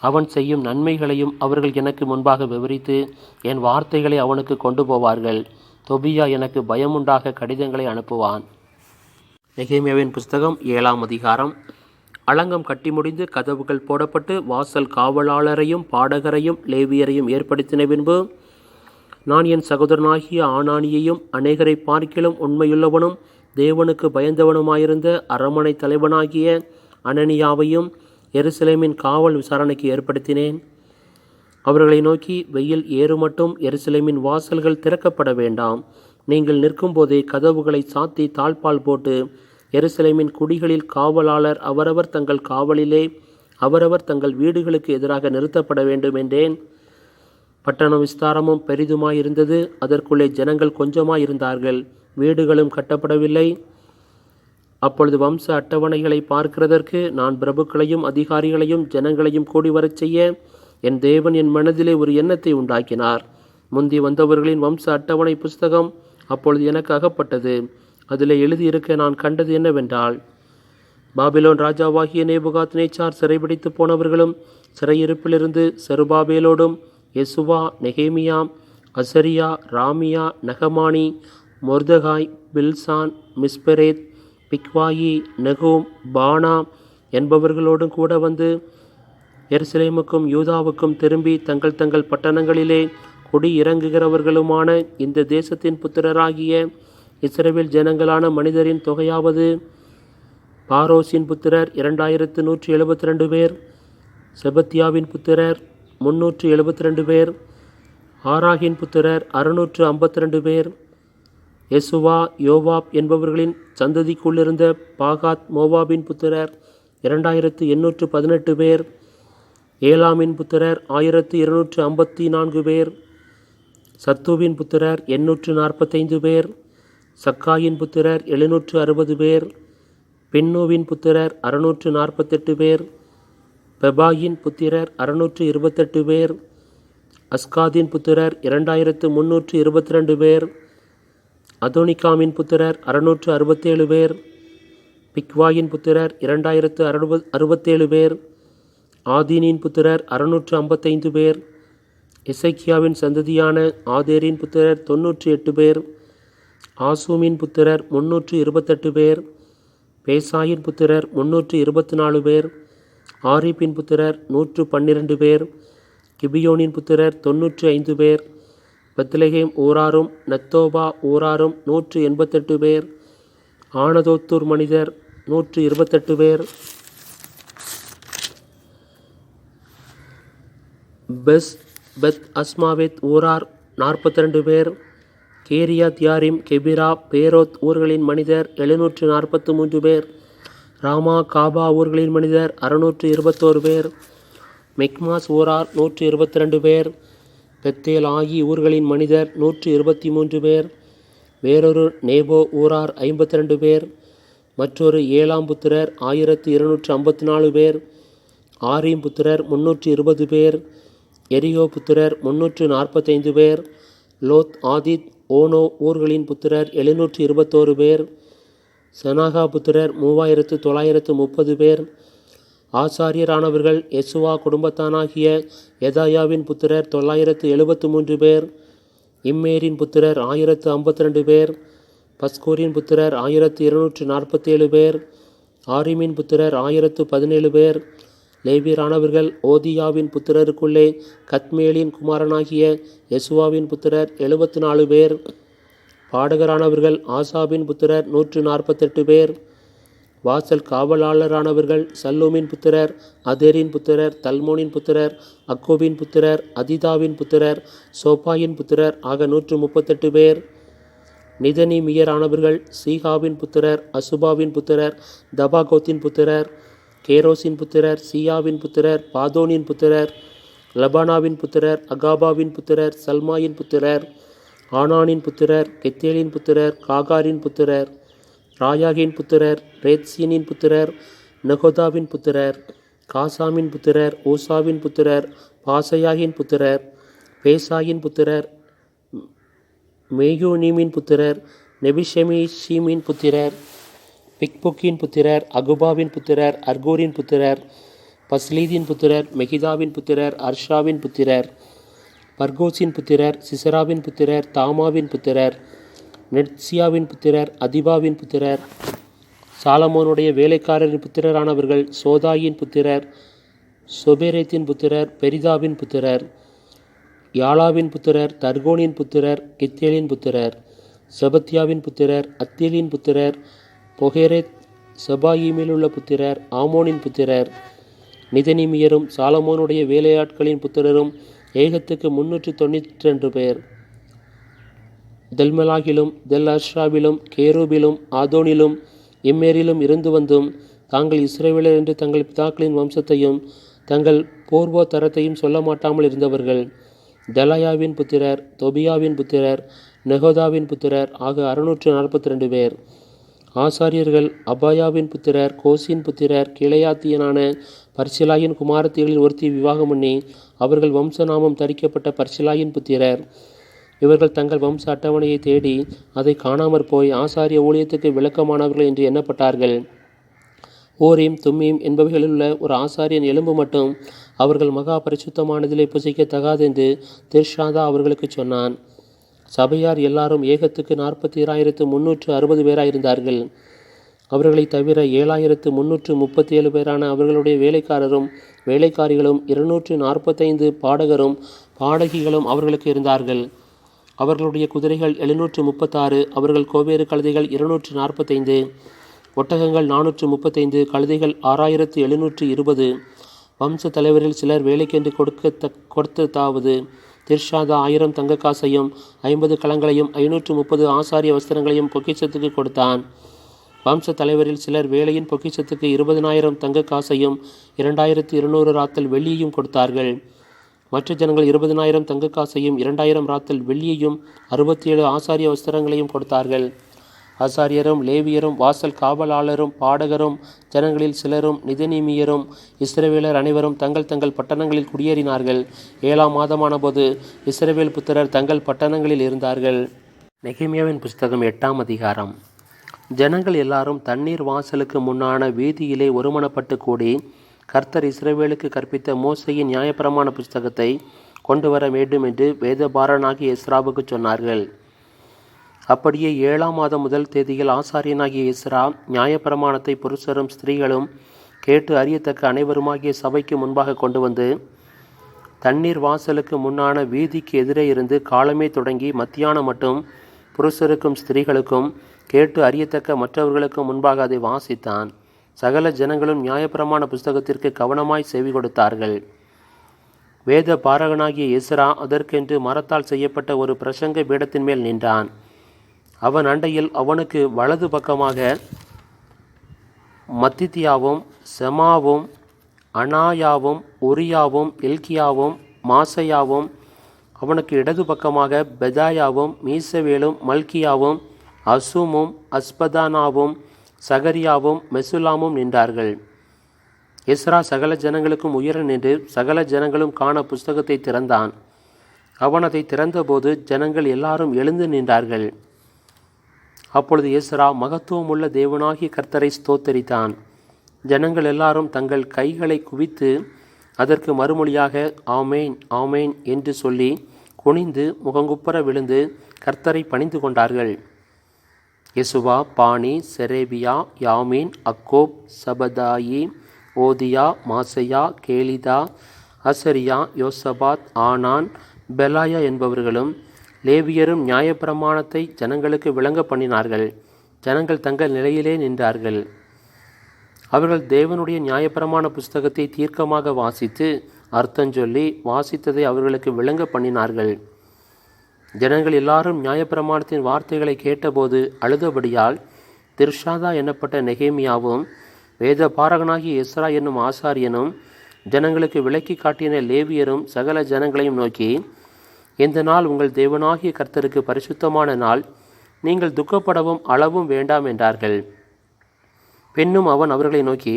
அவன் செய்யும் நன்மைகளையும் அவர்கள் எனக்கு முன்பாக விவரித்து என் வார்த்தைகளை அவனுக்கு கொண்டு போவார்கள். தொபியா எனக்கு பயமுண்டாக கடிதங்களை அனுப்புவான். நெகேமியாவின் புஸ்தகம் 7ஆம் அதிகாரம். அலங்கம் கட்டி முடிந்து கதவுகள் போடப்பட்டு வாசல் காவலாளரையும் பாடகரையும் லேவியரையும் ஏற்படுத்தின பின்பு நான் என் சகோதரனாகிய ஆனானியையும் அநேகரை பார்க்கிலும் உண்மையுள்ளவனும் தேவனுக்கு பயந்தவனுமாயிருந்த அரமனை தலைவனாகிய அனனியாவையும் எருசலேமின் காவல் விசாரணைக்கு ஏற்படுத்தினேன். அவர்களை நோக்கி, வெயில் ஏறுமட்டும் எருசலேமின் வாசல்கள் திறக்கப்பட வேண்டாம். நீங்கள் நிற்கும்போதே கதவுகளை சாத்தி தாழ்பால் போட்டு எருசலேமின் குடிகளில் காவலாளர் அவரவர் தங்கள் காவலிலே அவரவர் தங்கள் வீடுகளுக்கு எதிராக நிறுத்தப்பட வேண்டும் என்றேன். பட்டணம் விஸ்தாரமும் பெரிதுமாயிருந்தது. அதற்குள்ளே ஜனங்கள் கொஞ்சமாயிருந்தார்கள். வீடுகளும் கட்டப்படவில்லை. அப்பொழுது வம்ச அட்டவணைகளை பார்க்கிறதற்கு நான் பிரபுக்களையும் அதிகாரிகளையும் ஜனங்களையும் கூடி வரச் செய்ய என் தேவன் என் மனதிலே ஒரு எண்ணத்தை உண்டாக்கினார். முந்தி வந்தவர்களின் வம்ச அட்டவணை புஸ்தகம் அப்பொழுது எனக்கு அகப்பட்டது. அதில் எழுதியிருக்க நான் கண்டது என்னவென்றால், பாபிலோன் ராஜாவாகிய நேபுகாத்நேச்சார் சிறைபிடித்து போனவர்களும் சிறையிருப்பிலிருந்து செருபாபேலோடும் யெசுவா, நெகேமியா, அசரியா, ராமியா, நகமானி, மொர்தகாய், பில்சான், மிஸ்பெரேத், பிக்வாயி, நெகூம், பானா என்பவர்களோடும் கூட வந்து எருசலேமுக்கும் யூதாவுக்கும் திரும்பி தங்கள் தங்கள் பட்டணங்களிலே குடி இறங்குகிறவர்களுமான இந்த தேசத்தின் புத்திரராகிய இஸ்ரவேல் ஜனங்களான மனிதரின் தொகையாவது, பாரோசின் புத்திரர் 2172 பேர், செபத்தியாவின் புத்திரர் 372 பேர், ஆராகின் புத்திரர் 652 பேர், யெசுவா, யோவாப் என்பவர்களின் சந்ததிக்குள்ளிருந்த பாகாத் மோவாபின் புத்திரர் 2818 பேர், ஏலாமின் புத்திரர் 1254 பேர், சத்துவின் புத்திரர் 845 பேர், சக்காயின் புத்திரர் 760 பேர், பின்னோவின் புத்திரர் 648 பேர், பெபாயின் புத்திரர் 628 பேர், அஸ்காதின் புத்திரர் 2322 பேர், அதோனிகாமின் புத்திரர் 667 பேர், பிக்வாயின் புத்திரர் 2067 பேர், ஆதீனின் புத்திரர் 655 பேர், எசேக்கியாவின் சந்ததியான ஆதேரின் புத்திரர் 98 பேர், ஆசூமின் புத்திரர் 328 பேர், பேசாயின் புத்திரர் 324 பேர், ஆரிப்பின் புத்திரர் 112 பேர், கிபியோனின் புத்திரர் 95 பேர், பெத்லெகேம் ஊராரும் நத்தோபா ஊராரும் 188 பேர், ஆனதோத்தூர் மனிதர் 128 பேர், பெத் அஸ்மாவேத் ஊரார் 42 பேர், கேரியாத் யாரிம், கெபிரா, பேரோத் ஊர்களின் மனிதர் 743 பேர், ராமா காபா ஊர்களின் மனிதர் 621 பேர், மிக்மாஸ் ஊரார் 122 பேர், பெத்தேல் ஆகி ஊர்களின் மனிதர் 123 பேர், வேறொரு நேபோ ஊரார் 52 பேர், மற்றொரு ஏழாம் புத்திரர் 1254 பேர், ஆரீம் புத்திரர் 320 பேர், எரியோ புத்திரர் 345 பேர், லோத், ஆதித், ஓனோ ஊர்களின் புத்திரர் 721 பேர், செனாகா புத்திரர் 3930 பேர், ஆசாரியரானவர்கள் யெசுவா குடும்பத்தானாகிய யதாயாவின் புத்திரர் 973 பேர், இம்மேரின் புத்திரர் 1052 பேர், பஸ்கூரின் புத்திரர் 1247 பேர், ஆரிமின் புத்திரர் 1017 பேர், லேவியரானவர்கள் ஓதியாவின் புத்திரருக்குள்ளே கத்மேலின் குமாரனாகிய யெசுவாவின் புத்திரர் 74 பேர். பாடகரானவர்கள் ஆசாபின் புத்திரர் 148 பேர். வாசல் காவலாளரானவர்கள் சல்லூமின் புத்திரர், அதேரின் புத்திரர், தல்மோனின் புத்திரர், அக்கோபின் புத்திரர், அதிதாவின் புத்திரர், சோபாயின் புத்திரர் ஆக 138 பேர். நிதனிமியரானவர்கள் சீகாவின் புத்திரர், அசுபாவின் புத்திரர், தபாகோத்தின் புத்திரர், கேரோசின் புத்திரர், சியாவின் புத்திரர், பாதோனின் புத்திரர், லபானாவின் புத்திரர், அகாபாவின் புத்திரர், சல்மாயின் புத்திரர், ஆனானின் புத்திரர், கெத்தேலின் புத்திரர், காகாரின் புத்திரர், ராயாகின் புத்திரர், ரேத்சீனின் புத்திரர், நெகோதாவின் புத்திரர், காசாமின் புத்திரர், ஊசாவின் புத்திரர், பாசையாகின் புத்திரர், பேசாயின் புத்திரர், மேயூனீமின் புத்திரர், நெபிஷெமிஷீமின் புத்திரர், பிக்புக்கின் புத்திரர், அகுபாவின் புத்திரர், அர்கூரின் புத்திரர், பஸ்லீதின் புத்திரர், மெகிதாவின் புத்திரர், அர்ஷாவின் புத்திரர், பர்கோசின் புத்திரர், சிசராவின் புத்திரர், தாமாவின் புத்திரர், நெட்சியாவின் புத்திரர், அதிபாவின் புத்திரர். சாலமோனுடைய வேலைக்காரரின் புத்திரரானவர்கள் சோதாயின் புத்திரர், சொபேரேத்தின் புத்திரர், பெரிதாவின் புத்திரர், யாலாவின் புத்திரர், தர்கோனின் புத்திரர், கித்தேலின் புத்திரர், செபத்தியாவின் புத்திரர், அத்தேலின் புத்திரர், பொகேரேத் செபாயிமிலுள்ள புத்திரர், ஆமோனின் புத்திரர். நிதனிமியரும் சாலமோனுடைய வேலையாட்களின் புத்திரரும் ஏகத்துக்கு 392 பேர். தெல்மெலாகிலும் தெல் அர்ஷாவிலும் கேரூபிலும் ஆதோனிலும் இம்மேரிலும் இருந்து வந்தும் தாங்கள் இஸ்ரவேலர் என்று தங்கள் பிதாக்களின் வம்சத்தையும் தங்கள் பூர்வோத்தரத்தையும் சொல்ல மாட்டாமல் இருந்தவர்கள். தெலாயாவின் புத்திரர், தொபியாவின் புத்திரர், நெகோதாவின் புத்திரர் ஆக 642 பேர். ஆசாரியர்கள் அபாயாவின் புத்திரர், கோசின் புத்திரர், கிளையாத்தியனான பர்சிலாயின் குமாரத்திகளில் ஒருத்தி விவாகம் பண்ணி அவர்கள் வம்சநாமம் தரிக்கப்பட்ட பர்சிலாயின் புத்திரர். இவர்கள் தங்கள் வம்ச அட்டவணையை தேடி அதை காணாமற் போய் ஆசாரிய ஊழியத்துக்கு விளக்கமானவர்கள் என்று எண்ணப்பட்டார்கள். ஓரீம் தும்மீம் என்பவைகளிலுள்ள ஒரு ஆசாரியன் எலும்பு மட்டும் அவர்கள் மகா பரிசுத்தமானதிலே புசிக்கத்தகாது என்று திர்ஷாதா அவர்களுக்கு சொன்னான். சபையார் எல்லாரும் ஏகத்துக்கு 42,360 பேராயிருந்தார்கள். அவர்களை தவிர 7,337 பேரான அவர்களுடைய வேலைக்காரரும் வேலைக்காரிகளும் 245 பாடகரும் பாடகிகளும் அவர்களுக்கு இருந்தார்கள். அவர்களுடைய குதிரைகள் 736, அவர்கள் கோவேறு கழுதைகள் 245, ஒட்டகங்கள் 435, கழுதைகள் 6,720. வம்ச தலைவரில் சிலர் வேலைக்கென்று கொடுத்ததாவது திர்ஷாதா 1000 தங்க காசையும் 50 கலங்களையும் 530 ஆசாரிய வஸ்திரங்களையும் பொக்கிஷத்துக்கு கொடுத்தான். வம்ச தலைவரில் சிலர் வேலையின் பொக்கிஷத்துக்கு 20,000 தங்க காசையும் 2,200 ராத்தல் வெள்ளியையும் கொடுத்தார்கள். மற்ற ஜனங்கள் 20,000 தங்க காசையும் 2,000 ராத்தல் வெள்ளியையும் 67 ஆசாரிய வஸ்திரங்களையும் கொடுத்தார்கள். ஆசாரியரும் லேவியரும் வாசல் காவலாளரும் பாடகரும் ஜனங்களில் சிலரும் நிதனிமியரும் இஸ்ரவேலர் அனைவரும் தங்கள் தங்கள் பட்டணங்களில் குடியேறினார்கள். 7ஆம் மாதமான போது இஸ்ரவேல் புத்திரர் தங்கள் பட்டணங்களில் இருந்தார்கள். நெகேமியாவின் புஸ்தகம் 8ஆம் அதிகாரம். ஜனங்கள் எல்லாரும் தண்ணீர் வாசலுக்கு முன்னான வீதியிலே ஒருமனப்பட்டு கூடி கர்த்தர் இஸ்ரவேலுக்கு கற்பித்த மோசேயின் நியாயப்பிரமாண புஸ்தகத்தை கொண்டு வர வேண்டும் என்று வேதபாரனாகிய எஸ்ராவுக்கு சொன்னார்கள். அப்படியே 7ஆம் மாதம் முதல் தேதியில் ஆசாரியனாகிய எஸ்ரா நியாயப்பிரமாணத்தை புருஷரும் ஸ்திரீகளும் கேட்டு அறியத்தக்க அனைவருமாகிய சபைக்கு முன்பாக கொண்டு வந்து தண்ணீர் வாசலுக்கு முன்னான வீதிக்கு எதிரே இருந்து காலமே தொடங்கி மத்தியானம் மட்டும் புருஷருக்கும் ஸ்திரீகளுக்கும் கேட்டு அறியத்தக்க மற்றவர்களுக்கும் முன்பாக அதை வாசித்தான். சகல ஜனங்களும் நியாயப்பிரமாண புஸ்தகத்திற்கு கவனமாய் செவி கொடுத்தார்கள். வேத பாரகனாகிய எஸ்ரா அதற்கென்று மரத்தால் செய்யப்பட்ட ஒரு பிரசங்க பீடத்தின் மேல் நின்றான். அவன் அண்டையில் அவனுக்கு வலது பக்கமாக மத்தித்தியாவும் செமாவும் அனாயாவும் உரியாவும் எல்கியாவும் மாசையாவும், அவனுக்கு இடது பக்கமாக பெதாயாவும் மீசவேலும் மல்கியாவும் அசுமும் அஸ்பதானாவும் சகரியாவும் மெசுலாமும் நின்றார்கள். எஸ்ரா சகல ஜனங்களுக்கும் உயர நின்று சகல ஜனங்களும் காண புஸ்தகத்தை திறந்தான். அவன் அதை திறந்தபோது ஜனங்கள் எல்லாரும் எழுந்து நின்றார்கள். அப்பொழுது எஸ்ரா மகத்துவமுள்ள தேவனாகிய கர்த்தரை ஸ்தோத்தரித்தான். ஜனங்கள் எல்லாரும் தங்கள் கைகளை குவித்து அதற்கு மறுமொழியாக ஆமேன் ஆமேன் என்று சொல்லி குனிந்து முகங்குப்புற விழுந்து கர்த்தரை பணிந்து கொண்டார்கள். யெசுவா, பானி, செரேபியா, யாமீன், அக்கோப், சபதாயி, ஓதியா, மாசையா, கேலிதா, அசரியா, யோசபாத், ஆனான், பெலாயா என்பவர்களும் லேவியரும் நியாயப்பிரமாணத்தை ஜனங்களுக்கு விளங்க பண்ணினார்கள். ஜனங்கள் தங்கள் நிலையிலே நின்றார்கள். அவர்கள் தேவனுடைய நியாயப்பிரமாண புஸ்தகத்தை தீர்க்கமாக வாசித்து அர்த்தஞ்சொல்லி வாசித்ததை அவர்களுக்கு விளங்க பண்ணினார்கள். ஜனங்கள் எல்லாரும் நியாயப்பிரமாணத்தின் வார்த்தைகளை கேட்டபோது அழுதபடியால் திர்ஷாதா என்னப்பட்ட நெகேமியாவும் வேத பாரகனாகிய எஸ்ரா என்னும் ஆசாரியனும் ஜனங்களுக்கு விளக்கி காட்டின லேவியரும் சகல ஜனங்களையும் நோக்கி, இந்த நாள் உங்கள் தேவனாகிய கர்த்தருக்கு பரிசுத்தமான நாள், நீங்கள் துக்கப்படவும் அளவும் வேண்டாம் என்றார்கள். பின்னும் அவன் அவர்களை நோக்கி,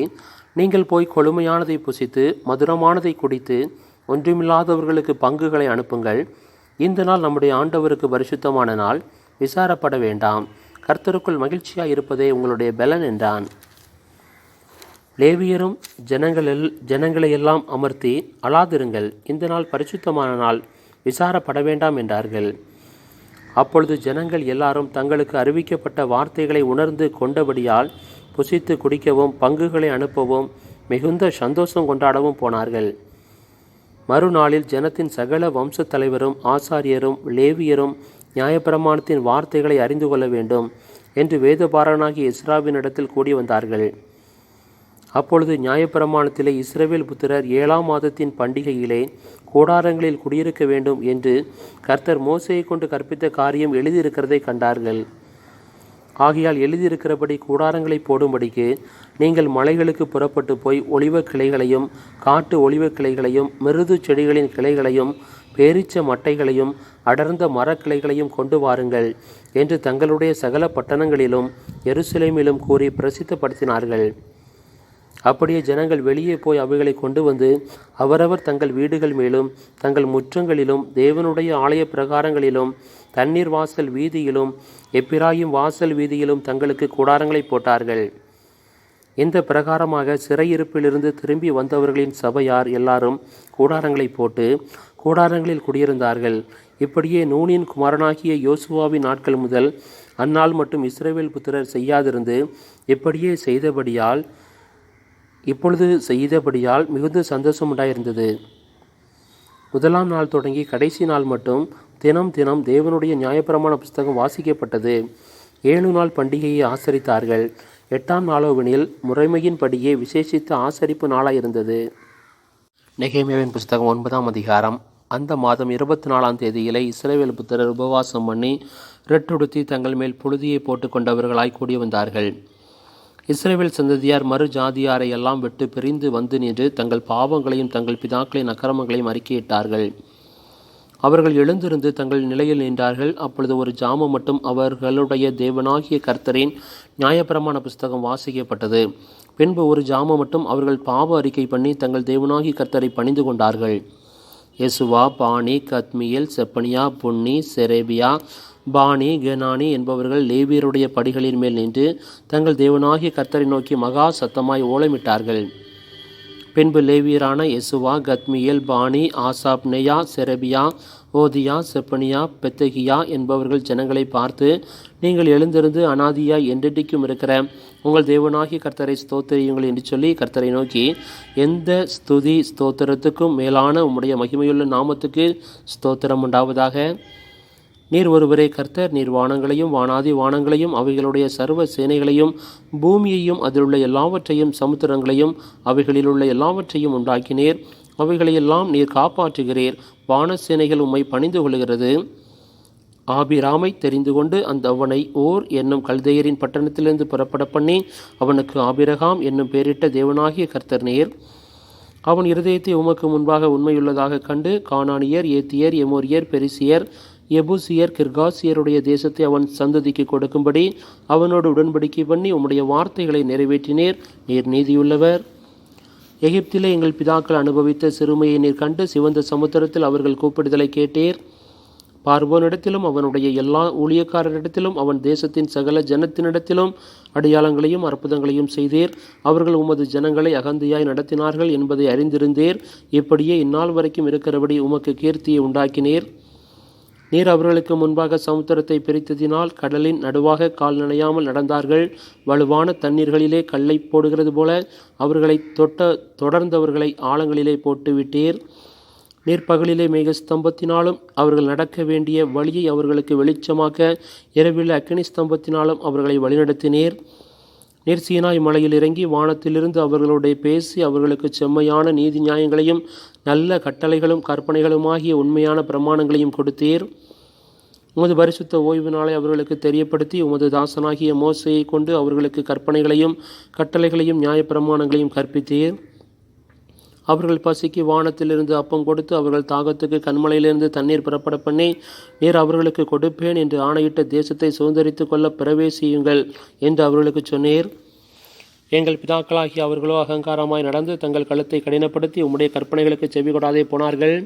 நீங்கள் போய் கொழுமையானதை புசித்து மதுரமானதை குடித்து ஒன்றுமில்லாதவர்களுக்கு பங்குகளை அனுப்புங்கள். இந்த நாள் நம்முடைய ஆண்டவருக்கு பரிசுத்தமான நாள், விசாரப்பட வேண்டாம். கர்த்தருக்குள் மகிழ்ச்சியாய் இருப்பதே உங்களுடைய பலன் என்றான். லேவியரும் ஜனங்களை எல்லாம் அமர்த்தி, அழாதிருங்கள், இந்த நாள் பரிசுத்தமான நாள், விசாரப்பட வேண்டாம் என்றார்கள். அப்பொழுது ஜனங்கள் எல்லாரும் தங்களுக்கு அறிவிக்கப்பட்ட வார்த்தைகளை உணர்ந்து கொண்டபடியால் புசித்து குடிக்கவும் பங்குகளை அனுப்பவும் மிகுந்த சந்தோஷம் கொண்டாடவும் போனார்கள். மறுநாளில் ஜனத்தின் சகல வம்ச தலைவரும் ஆசாரியரும் லேவியரும் நியாயப்பிரமாணத்தின் வார்த்தைகளை அறிந்து கொள்ள வேண்டும் என்று வேதபாரகனாகிய எஸ்ராவினிடத்தில் கூடி வந்தார்கள். அப்பொழுது நியாயப்பிரமாணத்திலே இஸ்ரவேல் புத்திரர் 7ஆம் மாதத்தின் பண்டிகையிலே கூடாரங்களில் குடியிருக்க வேண்டும் என்று கர்த்தர் மோசேயை கொண்டு கற்பித்த காரியம் எழுதியிருக்கிறதை கண்டார்கள். ஆகையால் எழுதியிருக்கிறபடி கூடாரங்களை போடும்படிக்கு நீங்கள் மலைகளுக்கு புறப்பட்டு போய் ஒலிவ கிளைகளையும் காட்டு ஒலிவ கிளைகளையும் மிருது செடிகளின் கிளைகளையும் பேரிச்ச மட்டைகளையும் அடர்ந்த மரக்கிளைகளையும் கொண்டு வாருங்கள் என்று தங்களுடைய சகல பட்டணங்களிலும் எருசலேமிலும் கூறி பிரசித்தப்படுத்தினார்கள். அப்படியே ஜனங்கள் வெளியே போய் அவைகளை கொண்டு வந்து அவரவர் தங்கள் வீடுகள் மேலும் தங்கள் முற்றங்களிலும் தேவனுடைய ஆலய பிரகாரங்களிலும் தண்ணீர் வாசல் வீதியிலும் எப்பிராயிம் வாசல் வீதியிலும் தங்களுக்கு கூடாரங்களை போட்டார்கள். இந்த பிரகாரமாக சிறையிருப்பிலிருந்து திரும்பி வந்தவர்களின் சபையார் எல்லாரும் கூடாரங்களை போட்டு கூடாரங்களில் குடியிருந்தார்கள். இப்படியே நூனின் குமாரனாகிய யோசுவாவின் நாட்கள் முதல் அந்நாள் மட்டும் இஸ்ரவேல் புத்திரர் செய்யாதிருந்து இப்பொழுது செய்தபடியால் மிகுந்த சந்தோஷம் உண்டாயிருந்தது. முதலாம் நாள் தொடங்கி கடைசி நாள் மட்டும் தினம் தினம் தேவனுடைய நியாயப்பிரமாண புஸ்தகம் வாசிக்கப்பட்டது. 7 நாள் பண்டிகையை ஆசரித்தார்கள். 8ஆம் நாளோவெனில் முறைமையின்படியே விசேஷித்த ஆசரிப்பு நாளாயிருந்தது. நெகேமியாவின் புஸ்தகம் 9ஆம் அதிகாரம். அந்த மாதம் 24ஆம் தேதியிலே இஸ்ரவேல் புத்திரர் உபவாசம் பண்ணி ரெட்டுடுத்தி தங்கள் மேல் புழுதியை போட்டு கொண்டவர்களாய் கூடி வந்தார்கள். இஸ்ரவேல் சந்ததியார் மறு ஜாதியாரை எல்லாம் விட்டு பிரிந்து வந்து நின்று தங்கள் பாவங்களையும் தங்கள் பிதாக்களின் அக்கிரமங்களையும் அறிக்கையிட்டார்கள். அவர்கள் எழுந்திருந்து தங்கள் நிலையில் நின்றார்கள். அப்பொழுது ஒரு ஜாமம் மட்டும் அவர்களுடைய தேவனாகிய கர்த்தரின் நியாயப்பிரமாண புஸ்தகம் வாசிக்கப்பட்டது. பின்பு ஒரு ஜாமம் மட்டும் அவர்கள் பாவ அறிக்கை பண்ணி தங்கள் தேவனாகிய கர்த்தரை பணிந்து கொண்டார்கள். யெசுவா, பானி, கத்மியேல், செப்பனியா, புன்னி, செரேபியா, பானி, கெனானி என்பவர்கள் லேவியருடைய படிகளின் மேல் நின்று தங்கள் தேவனாகிய கர்த்தரை நோக்கி மகா சத்தமாய் ஓலமிட்டார்கள். பின்பு லேவியரான யெசுவா, கத்மியேல், பானி, ஆசாப், நெயா, செரபியா, ஓதியா, செப்பனியா, பெத்தகியா என்பவர்கள் ஜனங்களை பார்த்து, நீங்கள் எழுந்திருந்து அனாதியாய் என்றென்றைக்கும் இருக்கிற உங்கள் தேவனாகிய கர்த்தரை ஸ்தோத்திரியுங்கள் என்று சொல்லி கர்த்தரை நோக்கி, எந்த ஸ்துதி ஸ்தோத்திரத்துக்கும் மேலான உம்முடைய மகிமையுள்ள நாமத்துக்கு ஸ்தோத்திரம் உண்டாவதாக. நீர் ஒருவரே கர்த்தர். நீர் வானங்களையும் வானாதி வானங்களையும் அவைகளுடைய சர்வ சேனைகளையும் பூமியையும் அதிலுள்ள எல்லாவற்றையும் சமுத்திரங்களையும் அவைகளிலுள்ள எல்லாவற்றையும் உண்டாக்கினீர். அவைகளையெல்லாம் நீர் காப்பாற்றுகிறீர். வானசேனைகள் உம்மை பணிந்து கொள்கிறது. ஆபிராமை தெரிந்து கொண்டு அவனை ஓர் என்னும் கல்தேயரின் பட்டணத்திலிருந்து புறப்பட பண்ணி அவனுக்கு ஆபிரகாம் என்னும் பெயரிட்ட தேவனாகிய கர்த்தர் நீர். அவன் இருதயத்தை உமக்கு முன்பாக உண்மையுள்ளதாக கண்டு கானானியர், ஏத்தியர், எமோரியர், பெரிசியர், எபூசியர், கிர்காசியருடைய தேசத்தை அவன் சந்ததிக்கு கொடுக்கும்படி அவனோடு உடன்படிக்கை பண்ணி உம்முடைய வார்த்தைகளை நிறைவேற்றினீர். நீர் நீதியுள்ளவர். எகிப்திலே எங்கள் பிதாக்கள் அனுபவித்த சிறுமையை நீர் கண்டு சிவந்த சமுத்திரத்தில் அவர்கள் கூப்பிடுதலை கேட்டீர். பார்வோனிடத்திலும் அவனுடைய எல்லா ஊழியக்காரரிடத்திலும் அவன் தேசத்தின் சகல ஜனத்தினிடத்திலும் அடையாளங்களையும் அற்புதங்களையும் செய்தீர். அவர்கள் உமது ஜனங்களை அகந்தியாய் நடத்தினார்கள் என்பதை அறிந்திருந்தீர். இப்படியே இந்நாள் வரைக்கும் இருக்கிறபடி உமக்கு கீர்த்தியை உண்டாக்கினீர். நீர் அவர்களுக்கு முன்பாக சமுத்திரத்தை பிரித்ததினால் கடலின் நடுவாக கால் நனையாமல் நடந்தார்கள். வலுவான தண்ணீர்களிலே கல்லை போடுகிறது போல அவர்களை தொடர்ந்தவர்களை ஆழங்களிலே போட்டுவிட்டீர். நீர் பகலிலே மேகஸ்தம்பத்தினாலும் அவர்கள் நடக்க வேண்டிய வழியை அவர்களுக்கு வெளிச்சமாக்க இரவில் அக்கினி ஸ்தம்பத்தினாலும் அவர்களை வழிநடத்தினீர். நீர் சீனாய் மலையில் இறங்கி வானத்திலிருந்து அவர்களுடைய பேசி அவர்களுக்கு செம்மையான நீதி நியாயங்களையும் நல்ல கட்டளைகளும் கற்பனைகளுமாகிய உண்மையான பிரமாணங்களையும் கொடுத்தீர். உமது பரிசுத்த ஓய்வு நாளை அவர்களுக்கு தெரியப்படுத்தி உமது தாசனாகிய மோசையை கொண்டு அவர்களுக்கு கற்பனைகளையும் கட்டளைகளையும் நியாய பிரமாணங்களையும் கற்பித்தீர். அவர்கள் பசிக்கு வானத்திலிருந்து அப்பம் கொடுத்து அவர்கள் தாகத்துக்கு கண்மலையிலிருந்து தண்ணீர் புறப்பட பண்ணி நீர் அவர்களுக்கு கொடுப்பேன் என்று ஆணையிட்ட தேசத்தை சுதந்திரித்து கொள்ள பிரவேசியுங்கள் என்று அவர்களுக்கு சொன்னீர். எங்கள் பிதாக்களாகி அவர்களோ அகங்காரமாய் நடந்து தங்கள் கழுத்தை கடினப்படுத்தி உம்முடைய கற்பனைகளுக்கு செவி கொடாதே போனார்கள்.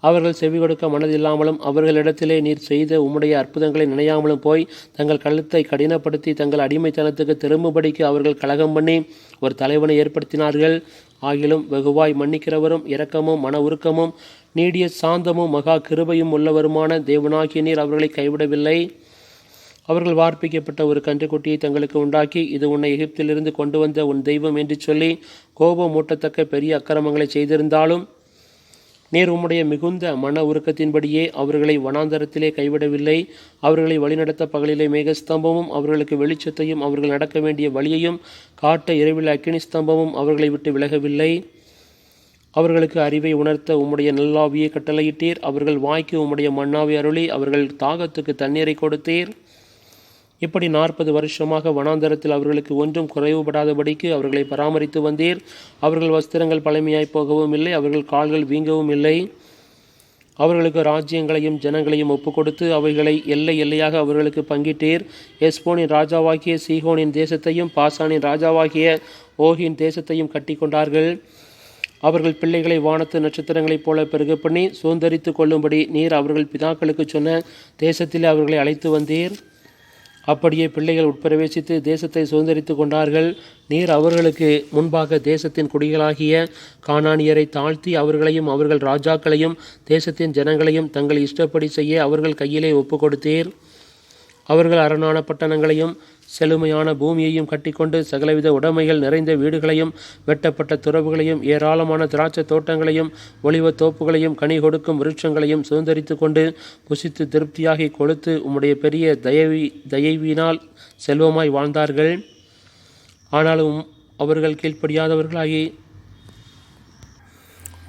அவர்கள் செவி கொடுக்க மனதில்லாமலும் அவர்களிடத்திலே நீர் செய்த உம்முடைய அற்புதங்களை நினையாமலும் போய் தங்கள் கழுத்தை கடினப்படுத்தி தங்கள் அடிமைத்தனத்துக்கு திரும்பும்படிக்கு அவர்கள் கலகம் பண்ணி ஒரு தலைவனை ஏற்படுத்தினார்கள். ஆகிலும் வெகுவாய் மன்னிக்கிறவரும் இரக்கமும் மன உருக்கமும் நீடிய சாந்தமும் மகா கிருபையும் உள்ளவருமான தேவனாகிய நீர் அவர்களை கைவிடவில்லை. அவர்கள் வார்ப்பிக்கப்பட்ட ஒரு கன்றுக்குட்டியை தங்களுக்கு உண்டாக்கி இது உன்னை எகிப்திலிருந்து கொண்டு வந்த உன் தெய்வம் என்று சொல்லி கோபம் மூட்டத்தக்க பெரிய அக்கிரமங்களை செய்திருந்தாலும் நீர் உம்முடைய மிகுந்த மன உருக்கத்தின்படியே அவர்களை வனாந்தரத்திலே கைவிடவில்லை. அவர்களை வழிநடத்த பகலிலே மேகஸ்தம்பமும் அவர்களுக்கு வெளிச்சத்தையும் அவர்கள் நடக்க வேண்டிய வழியையும் காட்ட இரவில் அக்கினி ஸ்தம்பமும் அவர்களை விட்டு விலகவில்லை. அவர்களுக்கு அறிவை உணர்த்த உம்முடைய நல்லாவியை கட்டளையிட்டீர். அவர்கள் வாய்க்கு உம்முடைய மன்னாவை அருளி அவர்கள் தாகத்துக்கு தண்ணீரை கொடுத்தீர். இப்படி 40 வருஷமாக வனாந்தரத்தில் அவர்களுக்கு ஒன்றும் குறைவுபடாதபடிக்கு அவர்களை பராமரித்து வந்தீர். அவர்கள் வஸ்திரங்கள் பழமையாய் போகவும் இல்லை, அவர்கள் கால்கள் வீங்கவும் இல்லை. அவர்களுக்கு ராஜ்யங்களையும் ஜனங்களையும் ஒப்புக்கொடுத்து அவைகளை எல்லை எல்லையாக அவர்களுக்கு பங்கிட்டீர். எஸ்போனின் ராஜாவாகிய சீகோனின் தேசத்தையும் பாசானின் ராஜாவாகிய ஓகின் தேசத்தையும் கட்டி கொண்டார்கள். அவர்கள் பிள்ளைகளை வானத்து நட்சத்திரங்களைப் போல பெருக பண்ணி சுதந்தரித்து கொள்ளும்படி நீர் அவர்கள் பிதாக்களுக்கு சொன்ன தேசத்திலே அவர்களை அழைத்து வந்தீர். அப்படியே பிள்ளைகள் உட்பிரவேசித்து தேசத்தை சுதந்திரித்து கொண்டார்கள். நீர் அவர்களுக்கு முன்பாக தேசத்தின் குடிகளாகிய கானானியரை தாழ்த்தி அவர்களையும் அவர்கள் ராஜாக்களையும் தேசத்தின் ஜனங்களையும் தங்கள் இஷ்டப்படி செய்ய அவர்கள் கையிலே ஒப்பு கொடுத்தீர். அவர்கள் அரணான பட்டணங்களையும் செழுமையான பூமியையும் கட்டிக்கொண்டு சகலவித உடைமைகள் நிறைந்த வீடுகளையும் வெட்டப்பட்ட துறவுகளையும் ஏராளமான திராட்சை தோட்டங்களையும் ஒலிவத் தோப்புகளையும் கனி கொடுக்கும் விருட்சங்களையும் சுதந்திரித்து கொண்டு புசித்து திருப்தியாகி கொழுத்து உம்முடைய பெரிய தயவினால் செல்வமாய் வாழ்ந்தார்கள். ஆனாலும் அவர்கள் கீழ்ப்படியாதவர்களாகி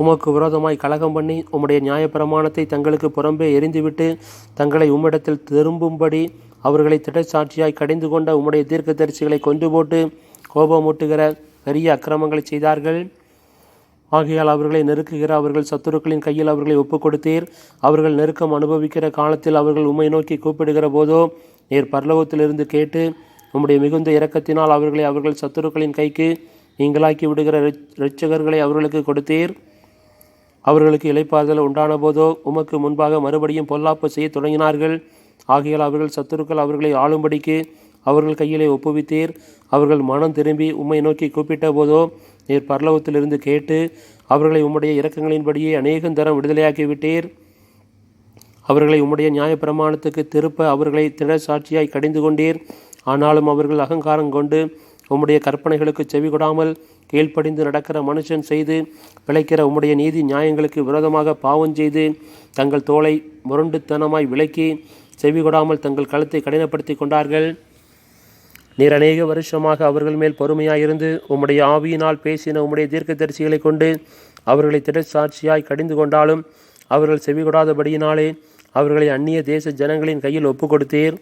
உமக்கு விரோதமாய் கலகம் பண்ணி உம்முடைய நியாயப்பிரமாணத்தை தங்களுக்கு புறம்பே எரிந்துவிட்டு தங்களை உம்மிடத்தில் திரும்பும்படி அவர்களை திடச்சாட்சியாய் கடிந்து கொண்ட உம்முடைய தீர்க்கதரிசிகளை கொன்று போட்டு கோபமூட்டுகிற பெரிய அக்கிரமங்களை செய்தார்கள். ஆகையால் அவர்களை நெருக்குகிற அவர்கள் சத்துருக்களின் கையில் அவர்களை ஒப்புக் கொடுத்தீர். அவர்கள் நெருக்கம் அனுபவிக்கிற காலத்தில் அவர்கள் உம்மை நோக்கி கூப்பிடுகிற போதோ நீர் பரலோகத்திலிருந்து கேட்டு உம்முடைய மிகுந்த இரக்கத்தினால் அவர்களை அவர்கள் சத்துருக்களின் கைக்கு நீங்களாக்கி விடுகிற இரட்சகர்களை அவர்களுக்கு கொடுத்தீர். அவர்களுக்கு இளைப்பாறுதல் உண்டான போதோ உமக்கு முன்பாக மறுபடியும் பொல்லாப்பு செய்ய தொடங்கினார்கள். ஆகையால் அவர்கள் சத்துருக்கள் அவர்களை ஆளும்படிக்கு அவர்கள் கையிலே ஒப்புவித்தீர். அவர்கள் மனம் திரும்பி உம்மை நோக்கி கூப்பிட்ட போதோ நீர் பரலோகத்திலிருந்து கேட்டு அவர்களை உம்முடைய இரக்கங்களின்படியே அநேகந்தரம் விடுதலையாக்கிவிட்டீர். அவர்களை உம்முடைய நியாயப்பிரமாணத்துக்கு திருப்ப அவர்களை திடச்சாட்சியாய் கடிந்து கொண்டீர். ஆனாலும் அவர்கள் அகங்காரம் கொண்டு உம்முடைய கற்பனைகளுக்கு செவி கொடாமல் கீழ்ப்படிந்து நடக்கிற மனுஷன் செய்து பிழைக்கிற உம்முடைய நீதி நியாயங்களுக்கு விரோதமாக பாவம் செய்து தங்கள் தோளை முரண்டுத்தனமாய் விலக்கி செவி கொடாமல் தங்கள் கழுத்தை கடினப்படுத்தி கொண்டார்கள். நீர் அநேக வருஷமாக அவர்கள் மேல் பொறுமையாயிருந்து உம்முடைய ஆவியினால் பேசின உம்முடைய தீர்க்கதரிசிகளை கொண்டு அவர்களை திடச்சாட்சியாய் கடிந்து கொண்டாலும் அவர்கள் செவி கொடாதபடியினாலே அவர்களை அந்நிய தேச ஜனங்களின் கையில் ஒப்பு கொடுத்தீர்.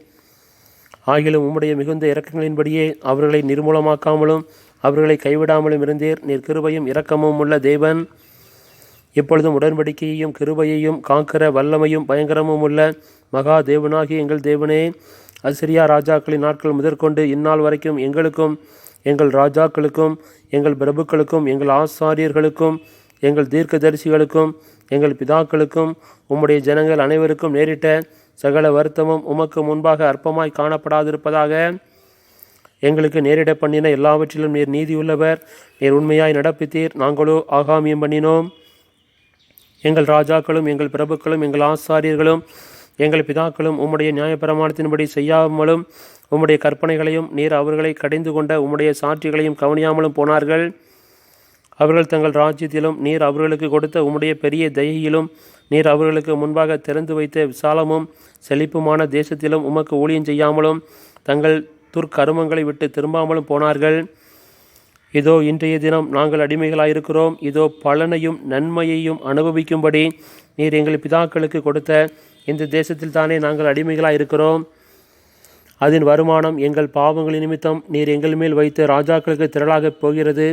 ஆகிலும் உம்முடைய மிகுந்த இரக்கங்களின்படியே அவர்களை நிர்மூலமாக்காமலும் அவர்களை கைவிடாமலும் இருந்தீர். நீர் கிருபையும் இரக்கமும் உள்ள தேவன். இப்பொழுதும் உடன்படிக்கையையும் கிருபையையும் காக்கிற வல்லமையும் பயங்கரமும் உள்ள மகா தேவனாகி எங்கள் தேவனே, அசிரியா ராஜாக்களின் நாட்கள் முதற்கொண்டு இந்நாள் வரைக்கும் எங்களுக்கும் எங்கள் ராஜாக்களுக்கும் எங்கள் பிரபுக்களுக்கும் எங்கள் ஆசாரியர்களுக்கும் எங்கள் தீர்க்கதரிசிகளுக்கும் எங்கள் பிதாக்களுக்கும் உம்முடைய ஜனங்கள் அனைவருக்கும் நேரிட்ட சகல வருத்தமும் உமக்கு முன்பாக அற்பமாய் காணப்படாதிருப்பதாக. எங்களுக்கு நேரிட பண்ணின எல்லாவற்றிலும் நீர் நீதியுள்ளவர். நீர் உண்மையாய் நடப்பித்தீர். நாங்களோ ஆகாமியம் பண்ணினோம். எங்கள் ராஜாக்களும் எங்கள் பிரபுக்களும் எங்கள் ஆசாரியர்களும் எங்கள் பிதாக்களும் உம்முடைய நியாயப்பிரமாணத்தின்படி செய்யாமலும் உம்முடைய கற்பனைகளையும் நீர் அவர்களை கடிந்து கொண்ட உம்முடைய சாட்சிகளையும் கவனியாமலும் போனார்கள். அவர்கள் தங்கள் ராஜ்யத்திலும் நீர் அவர்களுக்கு கொடுத்த உம்முடைய பெரிய தயையிலும் நீர் அவர்களுக்கு முன்பாக திறந்து வைத்த விசாலமும் செழிப்புமான தேசத்திலும் உமக்கு ஊழியம் செய்யாமலும் தங்கள் துர்க்கருமங்களை விட்டு திரும்பாமலும் போனார்கள். இதோ இன்றைய தினம் நாங்கள் அடிமைகளாயிருக்கிறோம். இதோ பலனையும் நன்மையையும் அனுபவிக்கும்படி நீர் எங்கள் பிதாக்களுக்கு கொடுத்த இந்த தேசத்தில் தானே நாங்கள் அடிமைகளாயிருக்கிறோம். அதன் வருமானம் எங்கள் பாவங்களின் நிமித்தம் நீர் எங்கள் மேல் வைத்து ராஜாக்களுக்கு திரளாகப் போகிறது.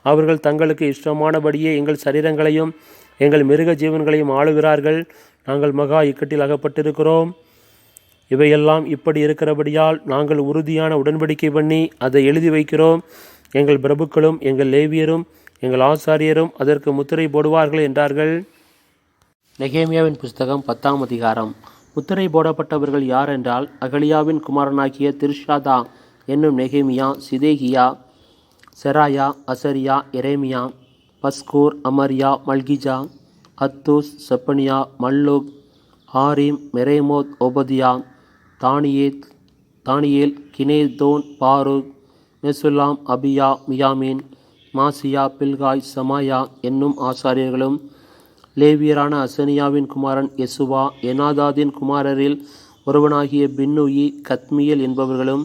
அவர்கள் தங்களுக்கு இஷ்டமானபடியே எங்கள் சரீரங்களையும் எங்கள் மிருக ஜீவன்களையும் ஆளுகிறார்கள். நாங்கள் மகா இக்கட்டில் அகப்பட்டிருக்கிறோம். இவையெல்லாம் இப்படி இருக்கிறபடியால் நாங்கள் உறுதியான உடன்படிக்கை பண்ணி அதை எழுதி வைக்கிறோம். எங்கள் பிரபுக்களும் எங்கள் லேவியரும் எங்கள் ஆசாரியரும் அதற்கு முத்திரை போடுவார்கள் என்றார்கள். நெகேமியாவின் புஸ்தகம் 10ஆம் அதிகாரம். முத்திரை போடப்பட்டவர்கள் யார் என்றால், அகலியாவின் குமாரனாகிய திர்ஷாதா என்னும் நெகேமியா, சிதேகியா, செராயா, அசரியா, எரேமியா, பஸ்கூர், அமரியா, மல்கிஜா, அத்தூஸ், செப்பனியா, மல்லூக், ஹாரிம், மெரேமோத், ஒபதியா, தானியேல், கினேதோன், பாருக், மெசுல்லாம், அபியா, மியாமின், மாசியா, பில்காய், சமாயா என்னும் ஆசாரியர்களும், லேவியரான அசனியாவின் குமாரன் யெசுவா, எனாதாதின் குமாரரில் ஒருவனாகிய பின்னுயி, கத்மியல் என்பவர்களும்,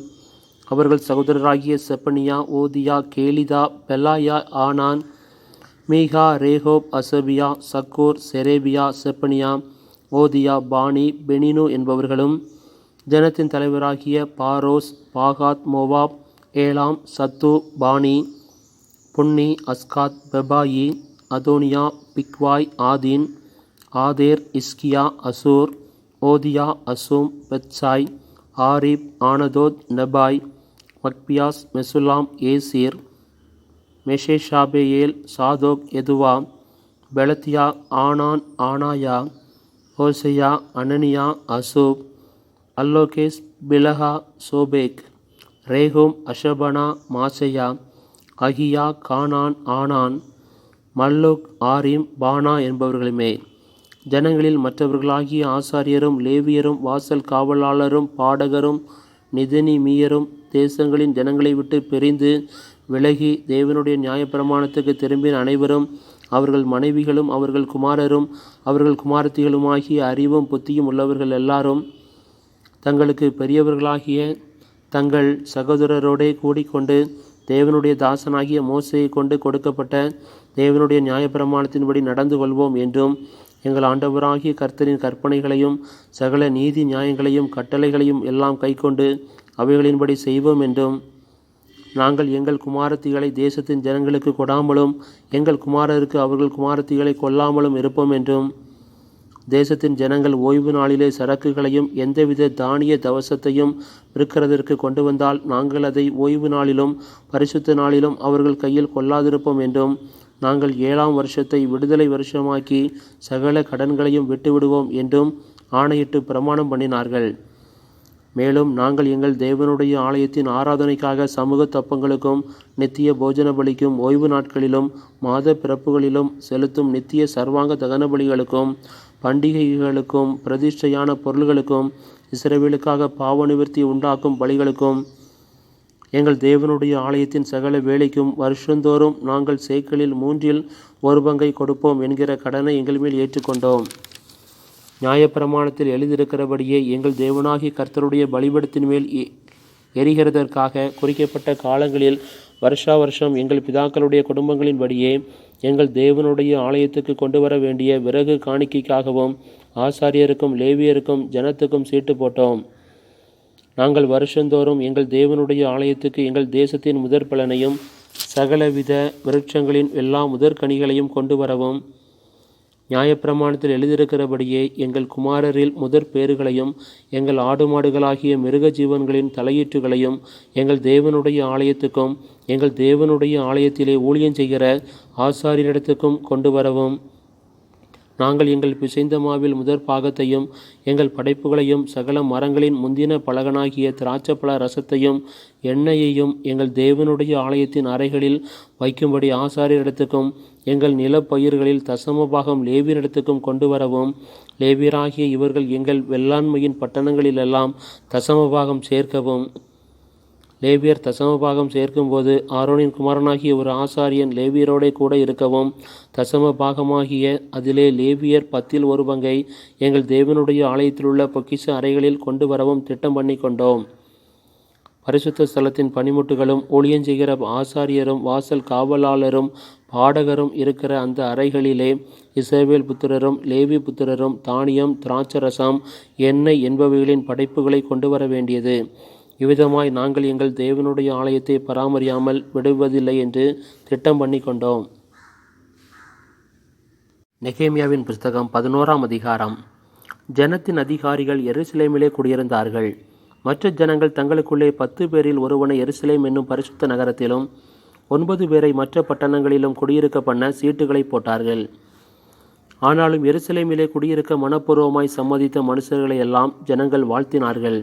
அவர்கள் சகோதரராகிய செப்பனியா, ஓதியா, கேலிதா, பெலாயா, ஆனான், மீகா, ரேகோப், அசபியா, சக்கூர், செரேபியா, செப்பனியா, ஓதியா, பானி, பெனினு என்பவர்களும், ஜனத்தின் தலைவராகிய பாரோஸ், பாகாத், Moab, Elam, Zattu, Bani, Bunni, Azgad, Bebai, Adonijah, Bigvai, Adin, Ater, Hezekiah, Azzur, Hodiah, Hashum, Bezai, Hariph, Anathoth, Nebai, Magpiash, Meshullam, Hezir, Meshezabeel, Zadok, Jaddua, Pelatiah, ஆனான், ஆனாயா, ஓசையா, அனனியா, அசூப், அல்லோகேஸ், பிலஹா, சோபேக், ரேகும், அஷபனா, மாசையா, அகியா, கானான், ஆனான், மல்லூக், ஆரிம், பானா என்பவர்களுமே. ஜனங்களில் மற்றவர்களாகிய ஆசாரியரும் லேவியரும் வாசல் காவலாளரும் பாடகரும் நிதனிமீயரும் தேசங்களின் ஜனங்களை விட்டு பிரிந்து விலகி தேவனுடைய நியாயப்பிரமாணத்துக்கு திரும்பின அனைவரும், அவர்கள் மனைவிகளும் அவர்கள் குமாரரும் அவர்கள் குமாரத்திகளுமாகிய அறிவும் புத்தியும் உள்ளவர்கள் எல்லாரும் தங்களுக்கு பெரியவர்களாகிய தங்கள் சகோதரரோடே கூடிக்கொண்டு தேவனுடைய தாசனாகிய மோசேயை கொண்டு கொடுக்கப்பட்ட தேவனுடைய நியாயப்பிரமாணத்தின்படி நடந்து கொள்வோம் என்றும், எங்கள் ஆண்டவராகிய கர்த்தரின் கற்பனைகளையும் சகல நீதி நியாயங்களையும் கட்டளைகளையும் எல்லாம் கைக்கொண்டு அவைகளின்படி செய்வோம் என்றும், நாங்கள் எங்கள் குமாரத்திகளை தேசத்தின் ஜனங்களுக்கு கொடாமலும் எங்கள் குமாரருக்கு அவர்கள் குமாரத்திகளை கொல்லாமலும் இருப்போம் என்றும், தேசத்தின் ஜனங்கள் ஓய்வு நாளிலே சரக்குகளையும் எந்தவித தானிய தவசத்தையும் விற்கிறதற்கு கொண்டு வந்தால் நாங்கள் அதை ஓய்வு நாளிலும் பரிசுத்த நாளிலும் அவர்கள் கையில் கொள்ளாதிருப்போம் என்றும், நாங்கள் 7ஆம் வருஷத்தை விடுதலை வருஷமாக்கி சகல கடன்களையும் விட்டுவிடுவோம் என்றும் ஆணையிட்டு பிரமாணம் பண்ணினார்கள். மேலும் நாங்கள் எங்கள் தேவனுடைய ஆலயத்தின் ஆராதனைக்காக சமூக தப்பங்களுக்கும் நித்திய போஜன பலிக்கும் ஓய்வு நாட்களிலும் மாத பிறப்புகளிலும் செலுத்தும் நித்திய சர்வாங்க தகன பலிகளுக்கும் பண்டிகைகளுக்கும் பிரதிஷ்டையான பொருள்களுக்கும் இஸ்ரவேலுக்காக பாவ நிவர்த்தி உண்டாக்கும் பலிகளுக்கும் எங்கள் தேவனுடைய ஆலயத்தின் சகல வேலைக்கும் வருஷந்தோறும் நாங்கள் சேக்கலில் 1/3 பங்கை கொடுப்போம் என்கிற கடனை எங்கள் மேல் ஏற்றுக்கொண்டோம். நியாயப்பிரமாணத்தில் எழுதியிருக்கிறபடியே எங்கள் தேவனாகிய கர்த்தருடைய பலிபீடத்தின் மேல் எரிகிறதற்காக குறிக்கப்பட்ட காலங்களில் வருஷா வருஷம் எங்கள் பிதாக்களுடைய குடும்பங்களின்படியே எங்கள் தேவனுடைய ஆலயத்துக்கு கொண்டு வர வேண்டிய விறகு காணிக்கைக்காகவும் ஆசாரியருக்கும் லேவியருக்கும் ஜனத்துக்கும் சீட்டு போட்டோம். நாங்கள் வருஷந்தோறும் எங்கள் தேவனுடைய ஆலயத்துக்கு எங்கள் தேசத்தின் முதற் பலனையும் சகலவித விருட்சங்களின் எல்லா முதற்கனிகளையும் கொண்டு வரவும், நியாயப்பிரமாணத்தில் எழுதியிருக்கிறபடியே எங்கள் குமாரரில் முதற் பேறுகளையும் எங்கள் ஆடு மாடுகளாகிய மிருக ஜீவன்களின் தலையீற்றுகளையும் எங்கள் தேவனுடைய ஆலயத்துக்கும் எங்கள் தேவனுடைய ஆலயத்திலே ஊழியம் செய்கிற ஆசாரியரிடத்துக்கும் கொண்டு வரவும், நாங்கள் எங்கள் பிசைந்த மாவில் முதற் பாகத்தையும் எங்கள் படைப்புகளையும் சகல மரங்களின் முந்தின பலகனாகிய திராட்சப்பழ ரசத்தையும் எண்ணெயையும் எங்கள் தேவனுடைய ஆலயத்தின் அறைகளில் வைக்கும்படி ஆசாரியரிடத்துக்கும் எங்கள் நிலப்பயிர்களில் தசம பாகம் லேவியரிடத்துக்கும் கொண்டு வரவும், லேவியராகிய இவர்கள் எங்கள் வெள்ளாண்மையின் பட்டணங்களிலெல்லாம் தசம பாகம் சேர்க்கவும். லேவியர் தசமபாகம் சேர்க்கும்போது ஆரோனின் குமாரனாகிய ஒரு ஆசாரியன் லேவியரோடே கூட இருக்கவும், தசம பாகமாகிய அதிலே லேவியர் 10 பங்கை எங்கள் தேவனுடைய ஆலயத்திலுள்ள பொக்கிஷ அறைகளில் கொண்டு வரவும் திட்டம் பண்ணி கொண்டோம். பரிசுத்த ஸ்தலத்தின் பணிமுட்டுகளும் ஊழியஞ்செய்கிற ஆசாரியரும் வாசல் காவலாளரும் பாடகரும் இருக்கிற அந்த அறைகளிலே இஸ்ரவேல் புத்திரரும் லேவி புத்திரரும் தானியம், திராட்சரசம், எண்ணெய் என்பவைகளின் படைப்புகளை கொண்டு வர வேண்டியது. இவ்விதமாய் நாங்கள் எங்கள் தேவனுடைய ஆலயத்தை பராமரியாமல் விடுவதில்லை என்று திட்டம் பண்ணி கொண்டோம். நெகேமியாவின் புஸ்தகம் 11ஆம் அதிகாரம். ஜனத்தின் அதிகாரிகள் எருசலேமிலே குடியிருந்தார்கள். மற்ற ஜனங்கள் தங்களுக்குள்ளே 10 பேரில் ஒருவனை எருசலேம் என்னும் பரிசுத்த நகரத்திலும் 9 பேரை மற்ற பட்டணங்களிலும் குடியிருக்க பண்ண சீட்டுகளை போட்டார்கள். ஆனாலும் எருசலேமிலே குடியிருக்க மனப்பூர்வமாய் சம்மதித்த மனுஷர்களை எல்லாம் ஜனங்கள் வாழ்த்தினார்கள்.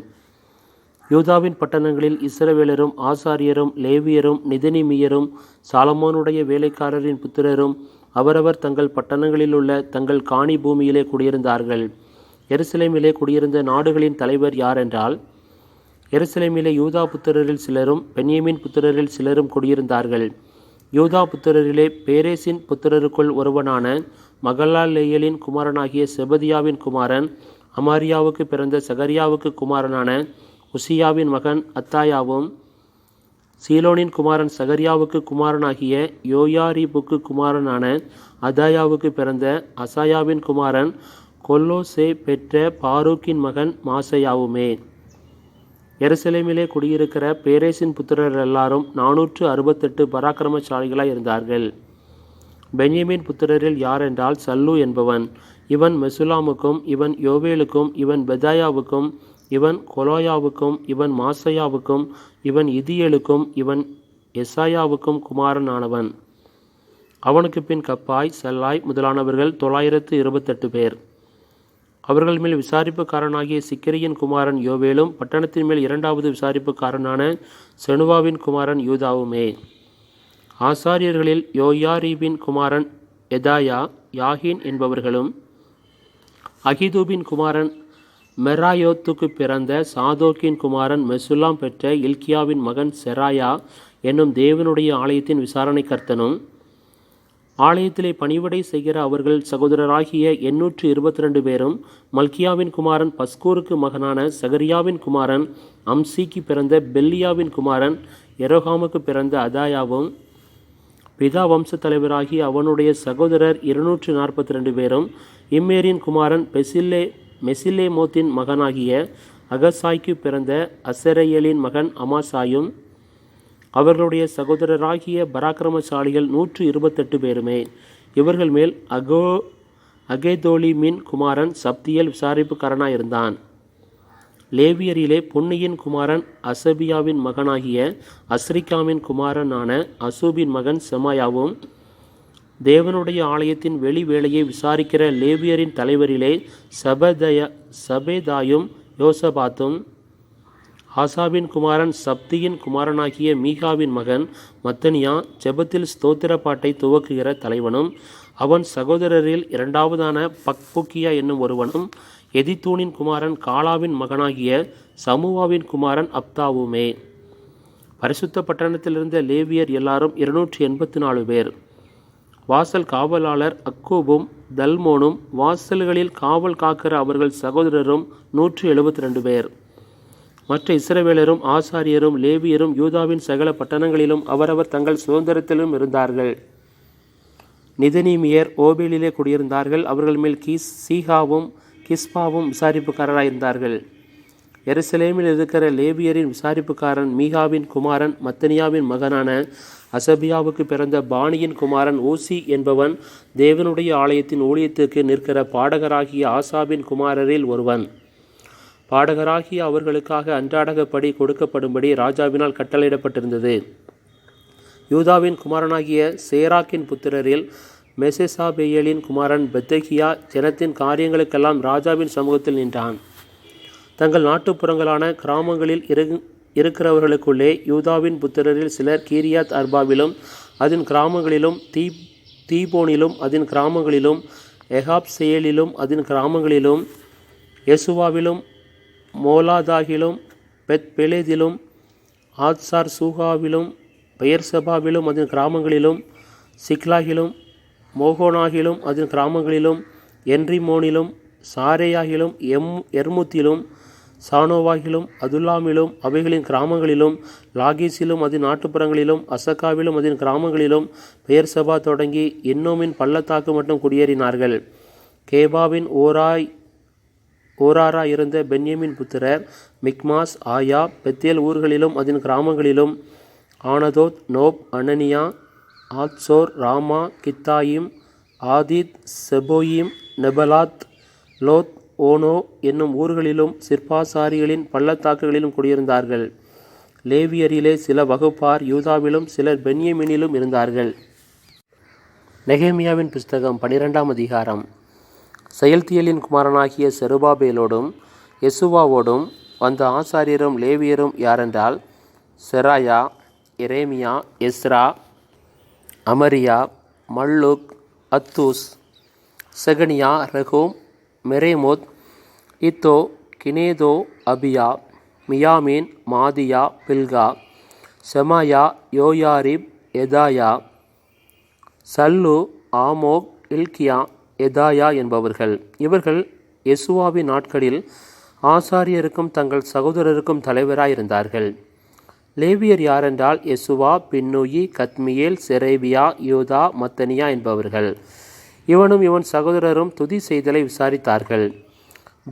யூதாவின் பட்டணங்களில் இஸ்ரவேலரும் ஆசாரியரும் லேவியரும் நிதனிமியரும் சாலமோனுடைய வேலைக்காரரின் புத்திரரும் அவரவர் தங்கள் பட்டணங்களிலுள்ள தங்கள் காணி பூமியிலே குடியிருந்தார்கள். எருசலேமிலே குடியிருந்த நாடுகளின் தலைவர் யாரென்றால், எருசலேமிலே யூதா புத்திரரில் சிலரும் பென்யமீன் புத்திரரில் சிலரும் குடியிருந்தார்கள். யூதா புத்திரரிலே பேரேசின் புத்திரருக்குள் ஒருவனான மகலாலேயலின் குமாரனாகிய செபதியாவின் குமாரன், அமாரியாவுக்கு பிறந்த சகரியாவுக்கு குமாரனான உசியாவின் மகன் அத்தாயாவும், சீலோனின் குமாரன் சகரியாவுக்கு குமாரனாகிய யோயாரிபுக்கு குமாரனான அதாயாவுக்கு பிறந்த அசாயாவின் குமாரன் கொல்லோசே பெற்ற பாரூக்கின் மகன் மாசையாவுமே. எருசலேமிலே குடியிருக்கிற பேரேசின் புத்திரர் எல்லாரும் 468 பராக்கிரமசாலிகளாய் இருந்தார்கள். பென்யமீன் புத்திரரில் யாரென்றால் சல்லு என்பவன். இவன் மெசுலாமுக்கும், இவன் யோவேலுக்கும், இவன் பெதாயாவுக்கும், இவன் கொலோயாவுக்கும், இவன் மாசையாவுக்கும், இவன் இதியேலுக்கும், இவன் எசாயாவுக்கும் குமாரனானவன். அவனுக்கு பின் கப்பாய், சல்லாய் முதலானவர்கள் 928 பேர். அவர்கள் மேல் விசாரிப்புக்காரனாகிய சிக்கரியின் குமாரன் யோவேலும், பட்டணத்தின் மேல் 2வது விசாரிப்புக்காரனான செனுவாவின் குமாரன் யூதாவுமே. ஆசாரியர்களில் யோயாரீபின் குமாரன் எதாயா, யாகின் என்பவர்களும், அகிதூபின் குமாரன் மெராயோத்துக்கு பிறந்த சாதோக்கின் குமாரன் மெசுல்லாம் பெற்ற இல்கியாவின் மகன் செராயா என்னும் தேவனுடைய ஆலயத்தின் விசாரணை கர்த்தனும், ஆலயத்திலே பணிவிடை செய்கிற அவர்கள் சகோதரராகிய 822 பேரும், மல்கியாவின் குமாரன் பஸ்கூருக்கு மகனான சகரியாவின் குமாரன் அம்சிக்கு பிறந்த பெல்லியாவின் குமாரன் எரோகாமுக்கு பிறந்த அதாயாவும், பிதா வம்ச தலைவராகிய அவனுடைய சகோதரர் 242 பேரும், இம்மேரின் குமாரன் மெசில்லேமோத்தின் மகனாகிய அகசாய்க்கு பிறந்த அசரையலின் மகன் அமாசாயும், அவர்களுடைய சகோதரராகிய பராக்கிரமசாலிகள் 128 பேருமே. இவர்கள் மேல் அகேதோலிமின் குமாரன் சப்தியல் விசாரிப்புக்காரனாயிருந்தான். லேவியரிலே பொன்னியின் குமாரன் அசபியாவின் மகனாகிய அஸ்ரிக்காமின் குமாரனான அசூபின் மகன் செமாயாவும், தேவனுடைய ஆலயத்தின் வெளி வேலையை விசாரிக்கிற லேவியரின் தலைவரிலே சபேதாயும் யோசபாத்தும், ஆசாபின் குமாரன் சப்தியின் குமாரனாகிய மீகாவின் மகன் மத்தனியா ஜெபத்தில் ஸ்தோத்திர பாட்டை துவக்குகிற தலைவனும், அவன் சகோதரரில் 2வதான பக்புக்கியா என்னும் ஒருவனும், எதித்தூனின் குமாரன் காலாவின் மகனாகிய சமுவாவின் குமாரன் அப்தாவுமே. பரிசுத்த பட்டணத்திலிருந்த லேவியர் எல்லாரும் 284 பேர். வாசல் காவலாளர் அக்கூபும் தல்மோனும், வாசல்களில் காவல் காக்கிற அவர்கள் சகோதரரும் 172 பேர். மற்ற இஸ்ரவேலரும் ஆசாரியரும் லேவியரும் யூதாவின் சகல பட்டணங்களிலும் அவரவர் தங்கள் சுதந்திரத்திலும் இருந்தார்கள். நிதனீமியர் ஓபேலிலே குடியிருந்தார்கள். அவர்கள் மேல் சீகாவும் கிஸ்பாவும் விசாரிப்புக்காரராயிருந்தார்கள். எருசலேமில் இருக்கிற லேவியரின் விசாரிப்புக்காரன் மீகாவின் குமாரன் மத்தனியாவின் மகனான அசபியாவுக்கு பிறந்த பானியின் குமாரன் ஊசி என்பவன் தேவனுடைய ஆலயத்தின் ஊழியத்திற்கு நிற்கிற பாடகராகிய ஆசாபின் குமாரரில் ஒருவன். பாடகராகிய அவர்களுக்காக அன்றாடகப்படி கொடுக்கப்படும்படி ராஜாவினால் கட்டளையிடப்பட்டிருந்தது. யூதாவின் குமாரனாகிய சேராக்கின் புத்திரரில் மெசெசாபெயேலின் குமாரன் பெத்தகியா ஜனத்தின் காரியங்களுக்கெல்லாம் ராஜாவின் சமூகத்தில் நின்றான். தங்கள் நாட்டுப்புறங்களான கிராமங்களில் இருக்கிறவர்களுக்குள்ளே யூதாவின் புத்திரரில் சிலர் கீரியாத் அர்பாவிலும் அதன் கிராமங்களிலும் தீபோனிலும் அதன் கிராமங்களிலும் எகாப்சேலிலும் அதன் கிராமங்களிலும் யெசுவாவிலும் மோலாதாகிலும் பெத்பெலேதிலும் ஆத்சார் சூகாவிலும் பெயர்சபாவிலும் அதன் கிராமங்களிலும் சிக்லாகிலும் மோகோனாகிலும் அதன் கிராமங்களிலும் என்ரிமோனிலும் சாரேயாகிலும் எர்முத்திலும் சானோவாகிலும் அதுல்லாமிலும் அவைகளின் கிராமங்களிலும் லாகீசிலும் அதன் நாட்டுப்புறங்களிலும் அசக்காவிலும் அதன் கிராமங்களிலும் பெயர்சபா தொடங்கி இன்னோமின் பள்ளத்தாக்கு மட்டும் குடியேறினார்கள். கேபாவின் ஓராரா இருந்த பென்யமின் புத்திரர் மிக்மாஸ், ஆயா, பெத்தேல் ஊர்களிலும் அதன் கிராமங்களிலும் ஆனதோத், நோப், அனனியா, ஆத்சோர், ராமா, கித்தாயிம், ஆதித், செபோயிம், நெபலாத், லோத், ஓனோ என்னும் ஊர்களிலும் சிற்பாசாரிகளின் பள்ளத்தாக்குகளிலும் குடியிருந்தார்கள். லேவியரிலே சில வகுப்பார் யூதாவிலும் சிலர் பென்யமீனிலும் இருந்தார்கள். நெகேமியாவின் புஸ்தகம் 12ஆம் அதிகாரம். செயல்தியலின் குமாரனாகிய செருபாபேலோடும் யெசுவாவோடும் வந்த ஆசாரியரும் லேவியரும் யாரென்றால், செராயா, எரேமியா, எஸ்ரா, அமரியா, மல்லுக், அத்தூஸ், செகனியா, ரெகூம், மெரேமோத், இத்தோ, கினேதோ, அபியா, மியாமின், மாதியா, பில்கா, செமாயா, யோயாரிப், எதாயா, சல்லு, ஆமோக், இல்கியா, எதாயா என்பவர்கள். இவர்கள் யெசுவாவின் நாட்களில் ஆசாரியருக்கும் தங்கள் சகோதரருக்கும் தலைவராயிருந்தார்கள். லேவியர் யாரென்றால், யெசுவா, பின்னூயி, கத்மியேல், செரேபியா, யூதா, மத்தனியா என்பவர்கள். இவனும் இவன் சகோதரரும் துதி செய்தலை விசாரித்தார்கள்.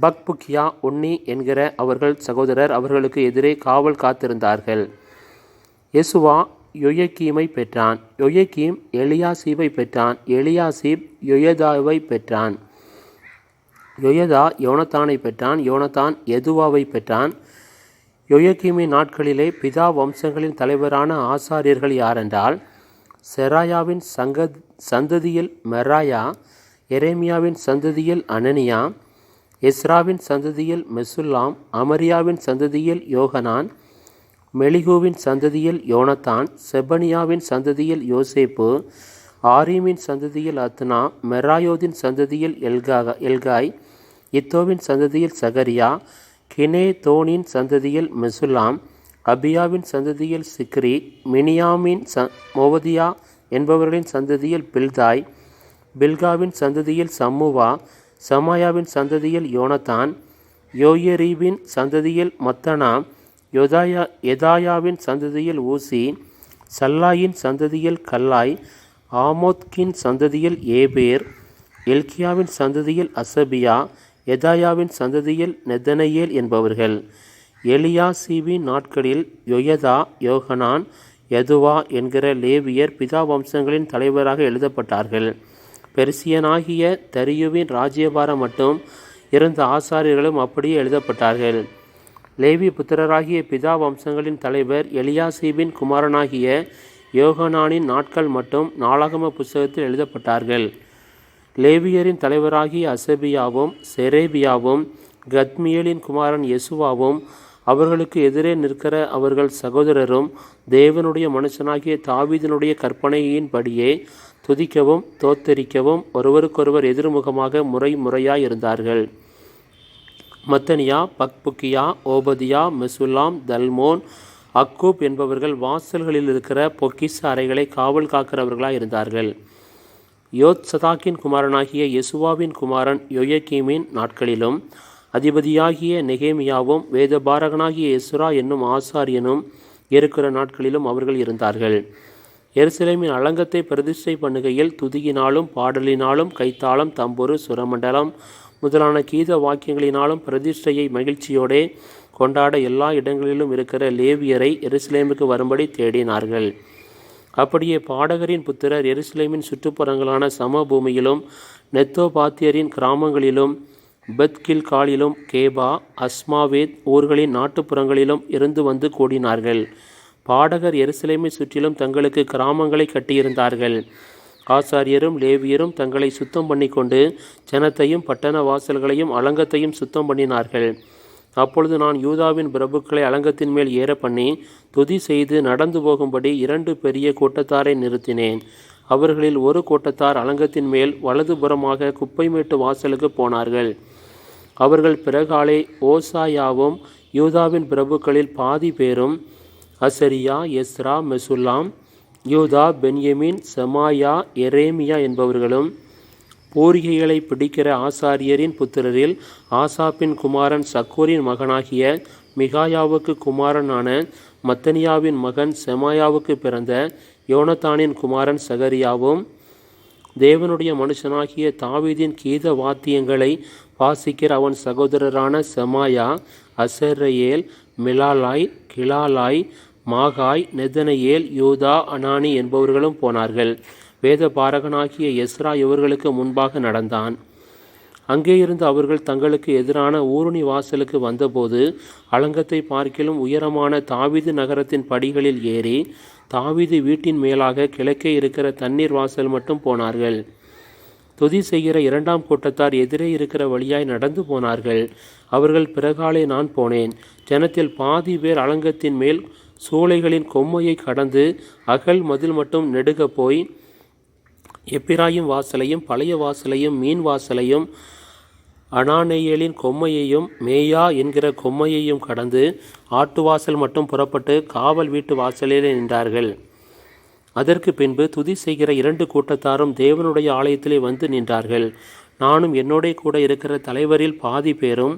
பக்புக்கியா, உன்னி என்கிற அவர்கள் சகோதரர் அவர்களுக்கு எதிரே காவல் காத்திருந்தார்கள். யெசுவா யொயகீமை பெற்றான். யொயகீம் எலியாசீபை பெற்றான். எலியாசீப் யொயதாவை பெற்றான். யொயதா யோனத்தானை பெற்றான். யோனத்தான் யெதுவாவை பெற்றான். யொயகீமின் நாட்களிலே பிதா வம்சங்களின் தலைவரான ஆசாரியர்கள் யாரென்றால், செராயாவின் சந்ததியில் மெராயா, எரேமியாவின் சந்ததியில் அனனியா, எஸ்ராவின் சந்ததியில் மெசுல்லாம், அமரியாவின் சந்ததியில் யோகனான், மெலிகூவின் சந்ததியில் யோனத்தான், செபனியாவின் சந்ததியில் யோசேப்பு, ஆரீமின் சந்ததியில் அத்னா, மெராயோதின் சந்ததியில் எல்காய், இத்தோவின் சந்ததியில் சகரியா, கினேதோனின் சந்ததியில் மெசுல்லாம், அபியாவின் சந்ததியில் சிக்ரி, மினியாமின் மோவதியா என்பவர்களின் சந்ததியில் பில்தாய், பில்காவின் சந்ததியில் சம்முவா, சமாயாவின் சந்ததியில் யோனத்தான், யோயரீபின் சந்ததியில் மத்தனா, எதாயாவின் சந்ததியில் ஊசி, சல்லாயின் சந்ததியில் கல்லாய், ஆமோத்கின் சந்ததியில் ஏபேர், எல்கியாவின் சந்ததியில் அசபியா, எதாயாவின் சந்ததியில் நெதனையேல் என்பவர்கள். எலியாசீபின் நாட்களில் யொயதா, யோகனான், யதுவா என்கிற லேவியர் பிதா வம்சங்களின் தலைவராக எழுதப்பட்டார்கள். பெர்சியனாகிய தரியுவின் ராஜ்யபாரம் மட்டும் இருந்த ஆசாரியர்களும் அப்படியே எழுதப்பட்டார்கள். லேவி புத்திரராகிய பிதா வம்சங்களின் தலைவர் எலியாசீபின் குமாரனாகிய யோகனானின் நாட்கள் மட்டும் நாளாகம புஸ்தகத்தில் எழுதப்பட்டார்கள். லேவியரின் தலைவராகிய அசபியாவும் செரேபியாவும் கத்மியேலின் குமாரன் யெசுவாவும் அவர்களுக்கு எதிரே நிற்கிற அவர்கள் சகோதரரும் தேவனுடைய மனுஷனாகிய தாவீதினுடைய கற்பனையின்படியே துதிக்கவும் தோத்தரிக்கவும் ஒருவருக்கொருவர் எதிர்முகமாக முறையாய் இருந்தார்கள். மத்தனியா, பக்புக்கியா, ஓபதியா, மெசுல்லாம், தல்மோன், அக்கூப் என்பவர்கள் வாசல்களில் இருக்கிற பொக்கிஷ அறைகளை காவல் காக்கிறவர்களாய் இருந்தார்கள். யோத்சதாக்கின் குமாரனாகிய யெசுவாவின் குமாரன் யொயகீமின் நாட்களிலும் அதிபதியாகிய நெகேமியாவும் வேதபாரகனாகிய எஸ்ரா என்னும் ஆசாரியனும் இருக்கிற நாட்களிலும் அவர்கள் இருந்தார்கள். எருசலேமின் அலங்கத்தை பிரதிஷ்டை பண்ணுகையில் துதியினாலும் பாடலினாலும் கைத்தாளம், தம்புரு, சுரமண்டலம் முதலான கீத வாக்கியங்களினாலும் பிரதிஷ்டையை மகிழ்ச்சியோடே கொண்டாட எல்லா இடங்களிலும் இருக்கிற லேவியரை எருசலேமுக்கு வரும்படி தேடினார்கள். அப்படியே பாடகரின் புத்திரர் எருசலேமின் சுற்றுப்புறங்களான சமபூமியிலும் நெத்தோபாத்தியரின் கிராமங்களிலும் பெத்கில்காலிலும் கேபா, அஸ்மாவேத் ஊர்களின் நாட்டுப்புறங்களிலும் இருந்து வந்து கூடினார்கள். பாடகர் எருசலேமை சுற்றிலும் தங்களுக்கு கிராமங்களை கட்டியிருந்தார்கள். ஆசாரியரும் லேவியரும் தங்களை சுத்தம் பண்ணி கொண்டு ஜனத்தையும் பட்டண வாசல்களையும் அலங்கத்தையும் சுத்தம் பண்ணினார்கள். அப்பொழுது நான் யூதாவின் பிரபுக்களை அலங்கத்தின் மேல் ஏற பண்ணி துதி செய்து நடந்து போகும்படி 2 பெரிய கூட்டத்தாரை நிறுத்தினேன். அவர்களில் ஒரு கூட்டத்தார் அலங்கத்தின் மேல் வலதுபுறமாக குப்பைமேட்டு வாசலுக்கு போனார்கள். அவர்கள் பிறகாலே ஓசாயாவும் யூதாவின் பிரபுக்களில் பாதி பேரும் அசரியா, எஸ்ரா, மெசுல்லாம், யூதா, பென்யமீன், செமாயா, எரேமியா என்பவர்களும் பூரிகைகளை பிடிக்கிற ஆசாரியரின் புத்திரரில் ஆசாப்பின் குமாரன் சக்கூரின் மகனாகிய மிகாயாவுக்கு குமாரனான மத்தனியாவின் மகன் செமாயாவுக்கு பிறந்த யோனத்தானின் குமாரன் சகரியாவும் தேவனுடைய மனுஷனாகிய தாவீதின் கீத வாத்தியங்களை வாசிக்கிற அவன் சகோதரரான செமாயா, அசரையேல், மிலாலாய், கிலாலாய், மாகாய், நெதனையேல், யூதா, அனானி என்பவர்களும் போனார்கள். வேத பாரகனாகிய எஸ்ரா இவர்களுக்கு முன்பாக நடந்தான். அங்கே இருந்து அவர்கள் தங்களுக்கு எதிரான ஊருணி வாசலுக்கு வந்தபோது அலங்கத்தை பார்க்கிலும் உயரமான தாவீது நகரத்தின் படிகளில் ஏறி தாவீது வீட்டின் மேலாக கிழக்கே இருக்கிற தண்ணீர் வாசல் மட்டும் போனார்கள். துதி செய்கிற 2ஆம் கூட்டத்தார் எதிரே இருக்கிற வழியாய் நடந்து போனார்கள். அவர்கள் பிறகாலே நான் போனேன். ஜனத்தில் பாதி பேர் அலங்கத்தின் மேல் சூளைகளின் கொம்மையை கடந்து அகல் மதில் மட்டும் நெடுக போய் எப்பிராயிம் வாசலையும் பழைய வாசலையும் மீன் வாசலையும் அனானேயலின் கொம்மையையும் மேயா என்கிற கொம்மையையும் கடந்து ஆட்டுவாசல் மட்டும் புறப்பட்டு காவல் வீட்டு வாசலிலே நின்றார்கள். அதற்கு பின்பு துதி செய்கிற 2 கூட்டத்தாரும் தேவனுடைய ஆலயத்திலே வந்து நின்றார்கள். நானும் என்னோட கூட இருக்கிற தலைவரில் பாதி பேரும்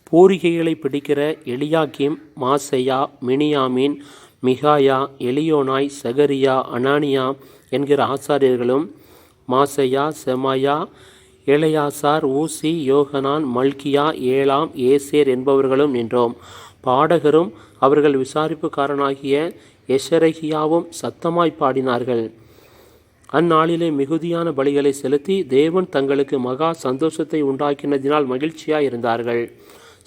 பூரிகைகளை பிடிக்கிற எலியாக்கிம், மாசையா, மினியாமின், மிகாயா, எலியோனாய், சகரியா, அனானியா என்கிற ஆசாரியர்களும் மாசையா, செமாயா, ஏலையாசார், ஊசி, யோகனான், மல்கியா, ஏலாம், ஏசேர் என்பவர்களும் நின்றோம். பாடகரும் அவர்கள் விசாரிப்புக்காரனாகிய எஷரகியாவும் சத்தமாய் பாடினார்கள். அந்நாளிலே மிகுதியான பலிகளை செலுத்தி தேவன் தங்களுக்கு மகா சந்தோஷத்தை உண்டாக்கினதினால் மகிழ்ச்சியாய் இருந்தார்கள்.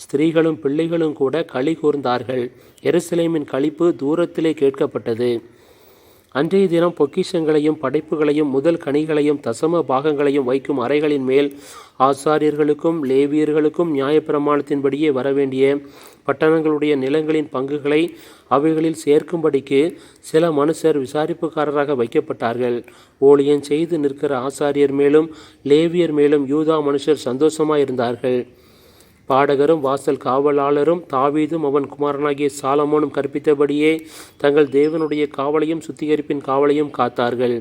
ஸ்திரீகளும் பிள்ளைகளும் கூட களி கூர்ந்தார்கள். எருசலேமின் களிப்பு தூரத்திலே கேட்கப்பட்டது. அன்றைய தினம் பொக்கிஷங்களையும் படைப்புகளையும் முதல் கனிகளையும் தசம பாகங்களையும் வைக்கும் அறைகளின் மேல் ஆசாரியர்களுக்கும் லேவியர்களுக்கும் நியாயப்பிரமாணத்தின்படியே வரவேண்டிய பட்டணங்களுடைய நிலங்களின் பங்குகளை அவைகளில் சேர்க்கும்படிக்கு சில மனுஷர் விசாரிப்புக்காரராக வைக்கப்பட்டார்கள். ஊழியம் செய்து நிற்கிற ஆசாரியர் மேலும் லேவியர் மேலும் யூதா மனுஷர் சந்தோஷமாயிருந்தார்கள். பாடகரும் வாசல் காவலாளரும் தாவீதும் அவன் குமாரனாகிய சாலமோனும் கற்பித்தபடியே தங்கள் தேவனுடைய காவலையும் சுத்திகரிப்பின் காவலையும் காத்தார்கள்.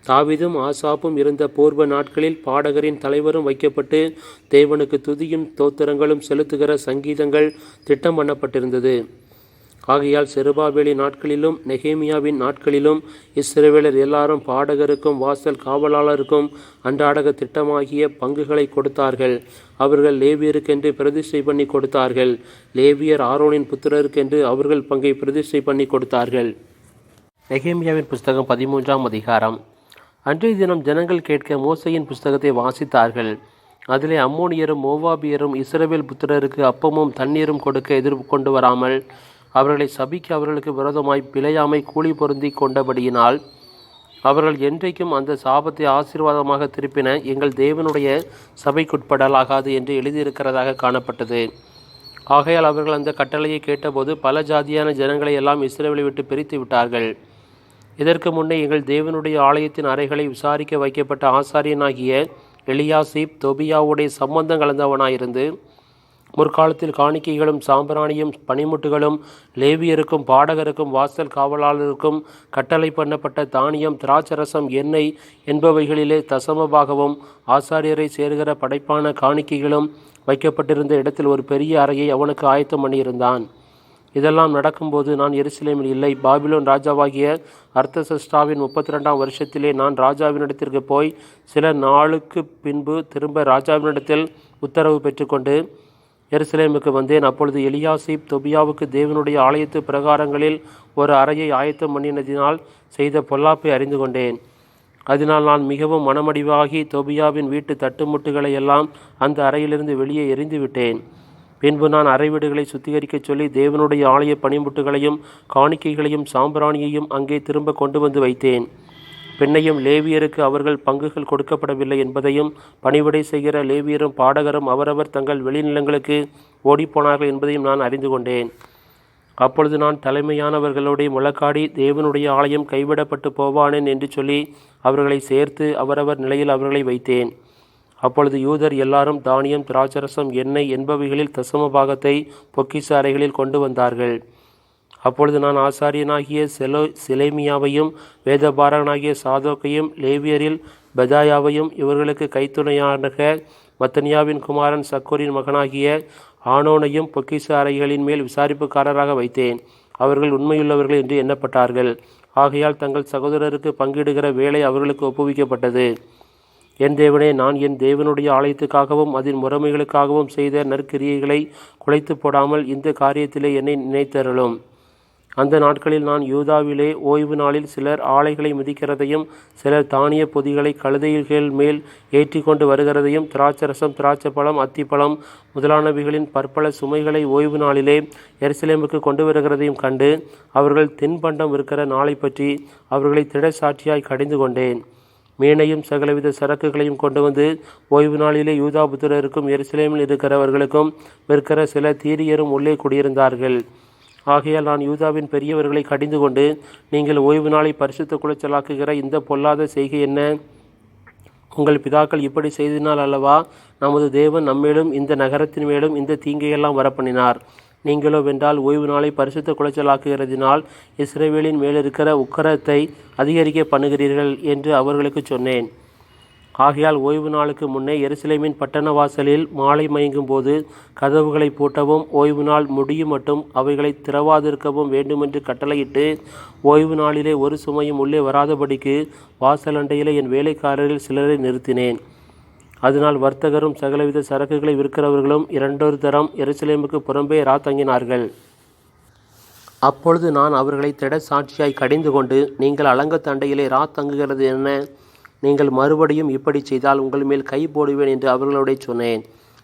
தாவீதும் ஆசாப்பும் இருந்த பூர்வ நாட்களில் பாடகரின் தலைவரும் வைக்கப்பட்டு தேவனுக்கு துதியும் தோத்திரங்களும் செலுத்துகிற சங்கீதங்கள் திட்டம் பண்ணப்பட்டிருந்தது. ஆகையால் செருபாபேலின் நாட்களிலும் நெகேமியாவின் நாட்களிலும் இஸ்ரவேலர் எல்லாரும் பாடகருக்கும் வாசல் காவலாளருக்கும் அன்றாடக திட்டமாகிய பங்குகளை கொடுத்தார்கள். அவர்கள் லேவியருக்கென்று பிரதிஷ்டை பண்ணி கொடுத்தார்கள். லேவியர் ஆரோனின் புத்திரருக்கென்று அவர்கள் பங்கை பிரதிஷ்டை பண்ணி கொடுத்தார்கள். நெகேமியாவின் புஸ்தகம் 13ஆம் அதிகாரம். அன்றைய தினம் ஜனங்கள் கேட்க மோசையின் புஸ்தகத்தை வாசித்தார்கள். அதிலே அம்மோனியரும் மோவாபியரும் இஸ்ரவேல் புத்திரருக்கு அப்பமும் தண்ணீரும் கொடுக்க எதிர்கொண்டு வராமல் அவர்களை சபிக்க அவர்களுக்கு விரோதமாய் பிழையாமை கூலி பொருந்தி கொண்டபடியினால் அவர்கள் என்றைக்கும் அந்த சாபத்தை ஆசீர்வாதமாக திருப்பின எங்கள் தேவனுடைய சபைக்குட்படலாகாது என்று எழுதியிருக்கிறதாக காணப்பட்டது. ஆகையால் அவர்கள் அந்த கட்டளையை கேட்டபோது பல ஜாதியான ஜனங்களை எல்லாம் இஸ்ரவேலை விட்டு பிரித்து விட்டார்கள். இதற்கு முன்னே எங்கள் தேவனுடைய ஆலயத்தின் அறைகளை விசாரிக்க வைக்கப்பட்ட ஆசாரியனாகிய எலியாசிப் தொபியாவுடைய சம்பந்தம் கலந்தவனாயிருந்து முற்காலத்தில் காணிக்கைகளும் சாம்பிராணியும் பனிமுட்டுகளும் லேவியருக்கும் பாடகருக்கும் வாசல் காவலாளருக்கும் கட்டளை பண்ணப்பட்ட தானியம், திராட்சரசம், எண்ணெய் என்பவைகளிலே தசமபாகவும் ஆசாரியரை சேர்கிற படைப்பான காணிக்கைகளும் வைக்கப்பட்டிருந்த இடத்தில் ஒரு பெரிய அறையை அவனுக்கு ஆயத்தம் பண்ணியிருந்தான். இதெல்லாம் நடக்கும்போது நான் எருசலேமில் இல்லை. பாபிலோன் ராஜாவாகிய அர்த்தசஷ்டாவின் 32ஆம் வருஷத்திலே நான் ராஜாவினிடத்திற்கு போய் சில நாளுக்கு பின்பு திரும்ப ராஜாவினிடத்தில் உத்தரவு பெற்றுக்கொண்டு எருசலேமுக்கு வந்தேன். அப்பொழுது எலியாசிப் தொபியாவுக்கு தேவனுடைய ஆலயத்து பிரகாரங்களில் ஒரு அறையை ஆயத்தம் பண்ணினதினால் செய்த பொல்லாப்பை அறிந்து கொண்டேன். அதனால் நான் மிகவும் மனமடிவாகி தொபியாவின் வீட்டு தட்டுமுட்டுகளை எல்லாம் அந்த அறையிலிருந்து வெளியே எறிந்து விட்டேன். பின்பு நான் அறை வீடுகளை சுத்திகரிக்கச் சொல்லி தேவனுடைய ஆலய பனிமுட்டுகளையும் காணிக்கைகளையும் சாம்பிராணியையும் அங்கே திரும்ப கொண்டு வந்து வைத்தேன். பின்னையும் லேவியருக்கு அவர்கள் பங்குகள் கொடுக்கப்படவில்லை என்பதையும், பணிவிடை செய்கிற லேவியரும் பாடகரும் அவரவர் தங்கள் வெளிநிலங்களுக்கு ஓடிப்போனார்கள் என்பதையும் நான் அறிந்து கொண்டேன். அப்பொழுது நான் தலைமையானவர்களுடைய முழக்காடி, தேவனுடைய ஆலயம் கைவிடப்பட்டு போவானேன் என்று சொல்லி அவர்களை சேர்த்து அவரவர் நிலையில் அவர்களை வைத்தேன். அப்பொழுது யூதர் எல்லாரும் தானியம், திராட்சரசம், எண்ணெய் என்பவைகளில் தசம பாகத்தை பொக்கிஷ அறைகளில் கொண்டு வந்தார்கள். அப்பொழுது நான் ஆசாரியனாகிய செலேமியாவையும் வேதபாரகனாகிய சாதோக்கையும் லேவியரில் பெதாயாவையும் இவர்களுக்கு கைத்துணையாக மத்தனியாவின் குமாரன் சக்கூரின் மகனாகிய ஆனோனையும் பொக்கிஷ அறைகளின் மேல் விசாரிப்புக்காரராக வைத்தேன். அவர்கள் உண்மையுள்ளவர்கள் என்று எண்ணப்பட்டார்கள். ஆகையால் தங்கள் சகோதரருக்கு பங்கிடுகிற வேலை அவர்களுக்கு ஒப்புவிக்கப்பட்டது. என் தேவனே, நான் என் தேவனுடைய ஆலயத்துக்காகவும் அதன் முறைமைகளுக்காகவும் செய்த நற்கிரியைகளை குலைத்து போடாமல் இந்த காரியத்திலே என்னை நினைத்தருளும். அந்த நாட்களில் நான் யூதாவிலே ஓய்வு நாளில் சிலர் ஆலைகளை மிதிக்கிறதையும், சிலர் தானிய பொதிகளை கழுதைகள் மேல் ஏற்றி கொண்டு வருகிறதையும், திராட்சரசம், திராட்சைப்பழம், அத்திப்பழம் முதலானவைகளின் பற்பல சுமைகளை ஓய்வு நாளிலே எருசலேமுக்கு கொண்டு வருகிறதையும் கண்டு, அவர்கள் தின்பண்டம் இருக்கிற நாளை பற்றி அவர்களை திடசாட்சியாய் கடிந்து கொண்டேன். மீனையும் சகலவித சரக்குகளையும் கொண்டு வந்து ஓய்வு நாளிலே யூதா புத்திரருக்கும் எருசலேமில் இருக்கிறவர்களுக்கும் விற்கிற சில தீரியரும் உள்ளே குடியிருந்தார்கள். ஆகையால் நான் யூதாவின் பெரியவர்களை கடிந்து கொண்டு, நீங்கள் ஓய்வு நாளை பரிசுத்த குலைச்சலாக்குகிற இந்த பொல்லாத செய்கை என்ன? உங்கள் பிதாக்கள் இப்படி செய்ததினால் அல்லவா நமது தேவன் நம்மேலும் இந்த நகரத்தின் மேலும் இந்த தீங்கையெல்லாம் வரப்பண்ணினார். நீங்களோ வென்றால் ஓய்வு நாளை பரிசுத்த குலைச்சலாக்குகிறதினால் இஸ்ரவேலின் மேலிருக்கிற உக்கிரத்தை அதிகரிக்க பண்ணுகிறீர்கள் என்று அவர்களுக்கு சொன்னேன். ஆகையால் ஓய்வு நாளுக்கு முன்னே எருசலேமின் பட்டண வாசலில் மாலை மயங்கும் போது கதவுகளை பூட்டவும், ஓய்வு நாள் முடியும் மட்டும் அவைகளை திறவாதிருக்கவும் வேண்டுமென்று கட்டளையிட்டு, ஓய்வு நாளிலே ஒரு சுமையும் உள்ளே வராதபடிக்கு வாசலண்டையிலே என் வேலைக்காரரில் சிலரை நிறுத்தினேன். அதனால் வர்த்தகரும் சகலவித சரக்குகளை விற்கிறவர்களும் 2 தரம் எருசலேமுக்கு புறம்பே தங்கினார்கள். அப்பொழுது நான் அவர்களை திட சாட்சியாய் கடிந்து கொண்டு, நீங்கள் அலங்கத்தண்டையிலே தங்குகிறது என்ன? நீங்கள் மறுபடியும் இப்படி செய்தால் உங்கள் மேல் கை போடுவேன் என்று அவர்களுடைய சொன்னேன்.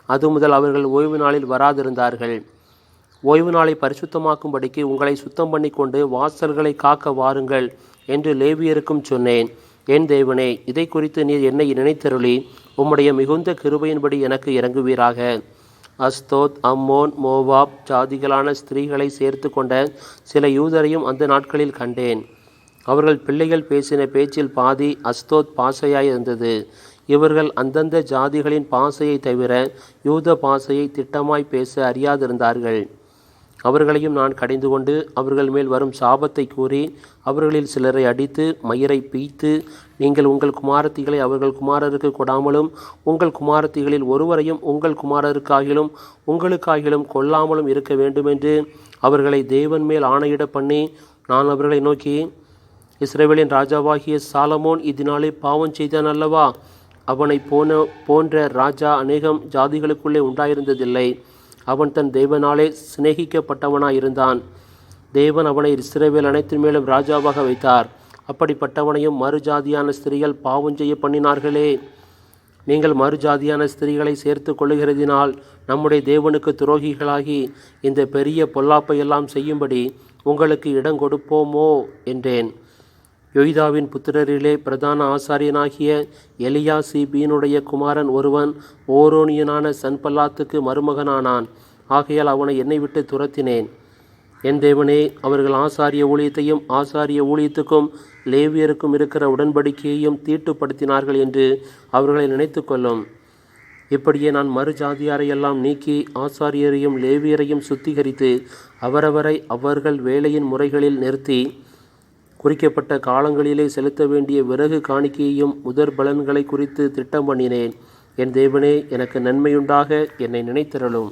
அது முதல் அவர்கள் ஓய்வு நாளில் வராதிருந்தார்கள். ஓய்வு நாளை பரிசுத்தமாக்கும்படிக்கு உங்களை சுத்தம் பண்ணி கொண்டு வாசல்களை காக்க வாருங்கள் என்று லேவியருக்கும் சொன்னேன். என் தேவனே, இதை குறித்து நீர் என்னை நினைத்தருளி உம்முடைய மிகுந்த கிருபையின்படி எனக்கு இறங்குவீராக. அஸ்தோத், அம்மோன், மோவாப் ஜாதிகளான ஸ்திரீகளை சேர்த்து கொண்ட சில யூதரையும் அந்த நாட்களில் கண்டேன். அவர்கள் பிள்ளைகள் பேசின பேச்சில் பாதி அஸ்தோத் பாசையாய் இருந்தது. இவர்கள் அந்தந்த ஜாதிகளின் பாசையை தவிர யூத பாசையை திட்டமாய் பேச அறியாதிருந்தார்கள். அவர்களையும் நான் கடிந்து கொண்டு அவர்கள் மேல் வரும் சாபத்தை கூறி அவர்களில் சிலரை அடித்து மயிரை பீய்த்து, நீங்கள் உங்கள் குமாரத்திகளை அவர்கள் குமாரருக்கு கொடாமலும் உங்கள் குமாரத்திகளில் ஒருவரையும் உங்கள் குமாரருக்காகிலும் உங்களுக்காகிலும் கொல்லாமலும் இருக்க வேண்டுமென்று அவர்களை தேவன் மேல் ஆணையிட பண்ணி, நான் அவர்களை நோக்கி, இஸ்ரவேலின் ராஜாவாகிய சாலமோன் இதனாலே பாவம் செய்தான் அல்லவா? அவனை போன்ற ராஜா அநேகம் ஜாதிகளுக்குள்ளே உண்டாயிருந்ததில்லை. அவன் தன் தேவனாலே சிநேகிக்கப்பட்டவனாயிருந்தான். தேவன் அவனை இஸ்ரவேல் அனைத்தின் மேலும் ராஜாவாக வைத்தார். அப்படிப்பட்டவனையும் மறுஜாதியான ஸ்திரீகள் பாவம் செய்ய பண்ணினார்களே. நீங்கள் மறுஜாதியான ஸ்திரீகளை சேர்த்து கொள்ளுகிறதினால் நம்முடைய தேவனுக்கு துரோகிகளாகி இந்த பெரிய பொல்லாப்பையெல்லாம் செய்யும்படி உங்களுக்கு இடம் கொடுப்போமோ என்றேன். யோய்தாவின் புத்திரரிலே பிரதான ஆசாரியனாகிய எலியாசிபீனுடைய குமாரன் ஒருவன் ஓரோனியனான சன்பல்லாத்துக்கு மருமகனானான். ஆகையால் அவனை என்னை விட்டு துரத்தினேன். என் தேவனே, அவர்கள் ஆசாரிய ஊழியத்தையும் ஆசாரிய ஊழியத்துக்கும் லேவியருக்கும் இருக்கிற உடன்படிக்கையையும் தீட்டுப்படுத்தினார்கள் என்று அவர்களை நினைத்து கொள்ளும். இப்படியே நான் மறுஜாதியாரையெல்லாம் நீக்கி ஆசாரியரையும் லேவியரையும் சுத்திகரித்து அவரவரை அவர்கள் வேலையின் முறைகளில் நிறுத்தி குறிக்கப்பட்ட காலங்களிலே செலுத்த வேண்டிய விறகு காணிக்கையையும் முதற் பலன்களை குறித்து திட்டம் பண்ணினேன். என் தேவனே, எனக்கு நன்மையுண்டாக என்னை நினைத்தருளும்.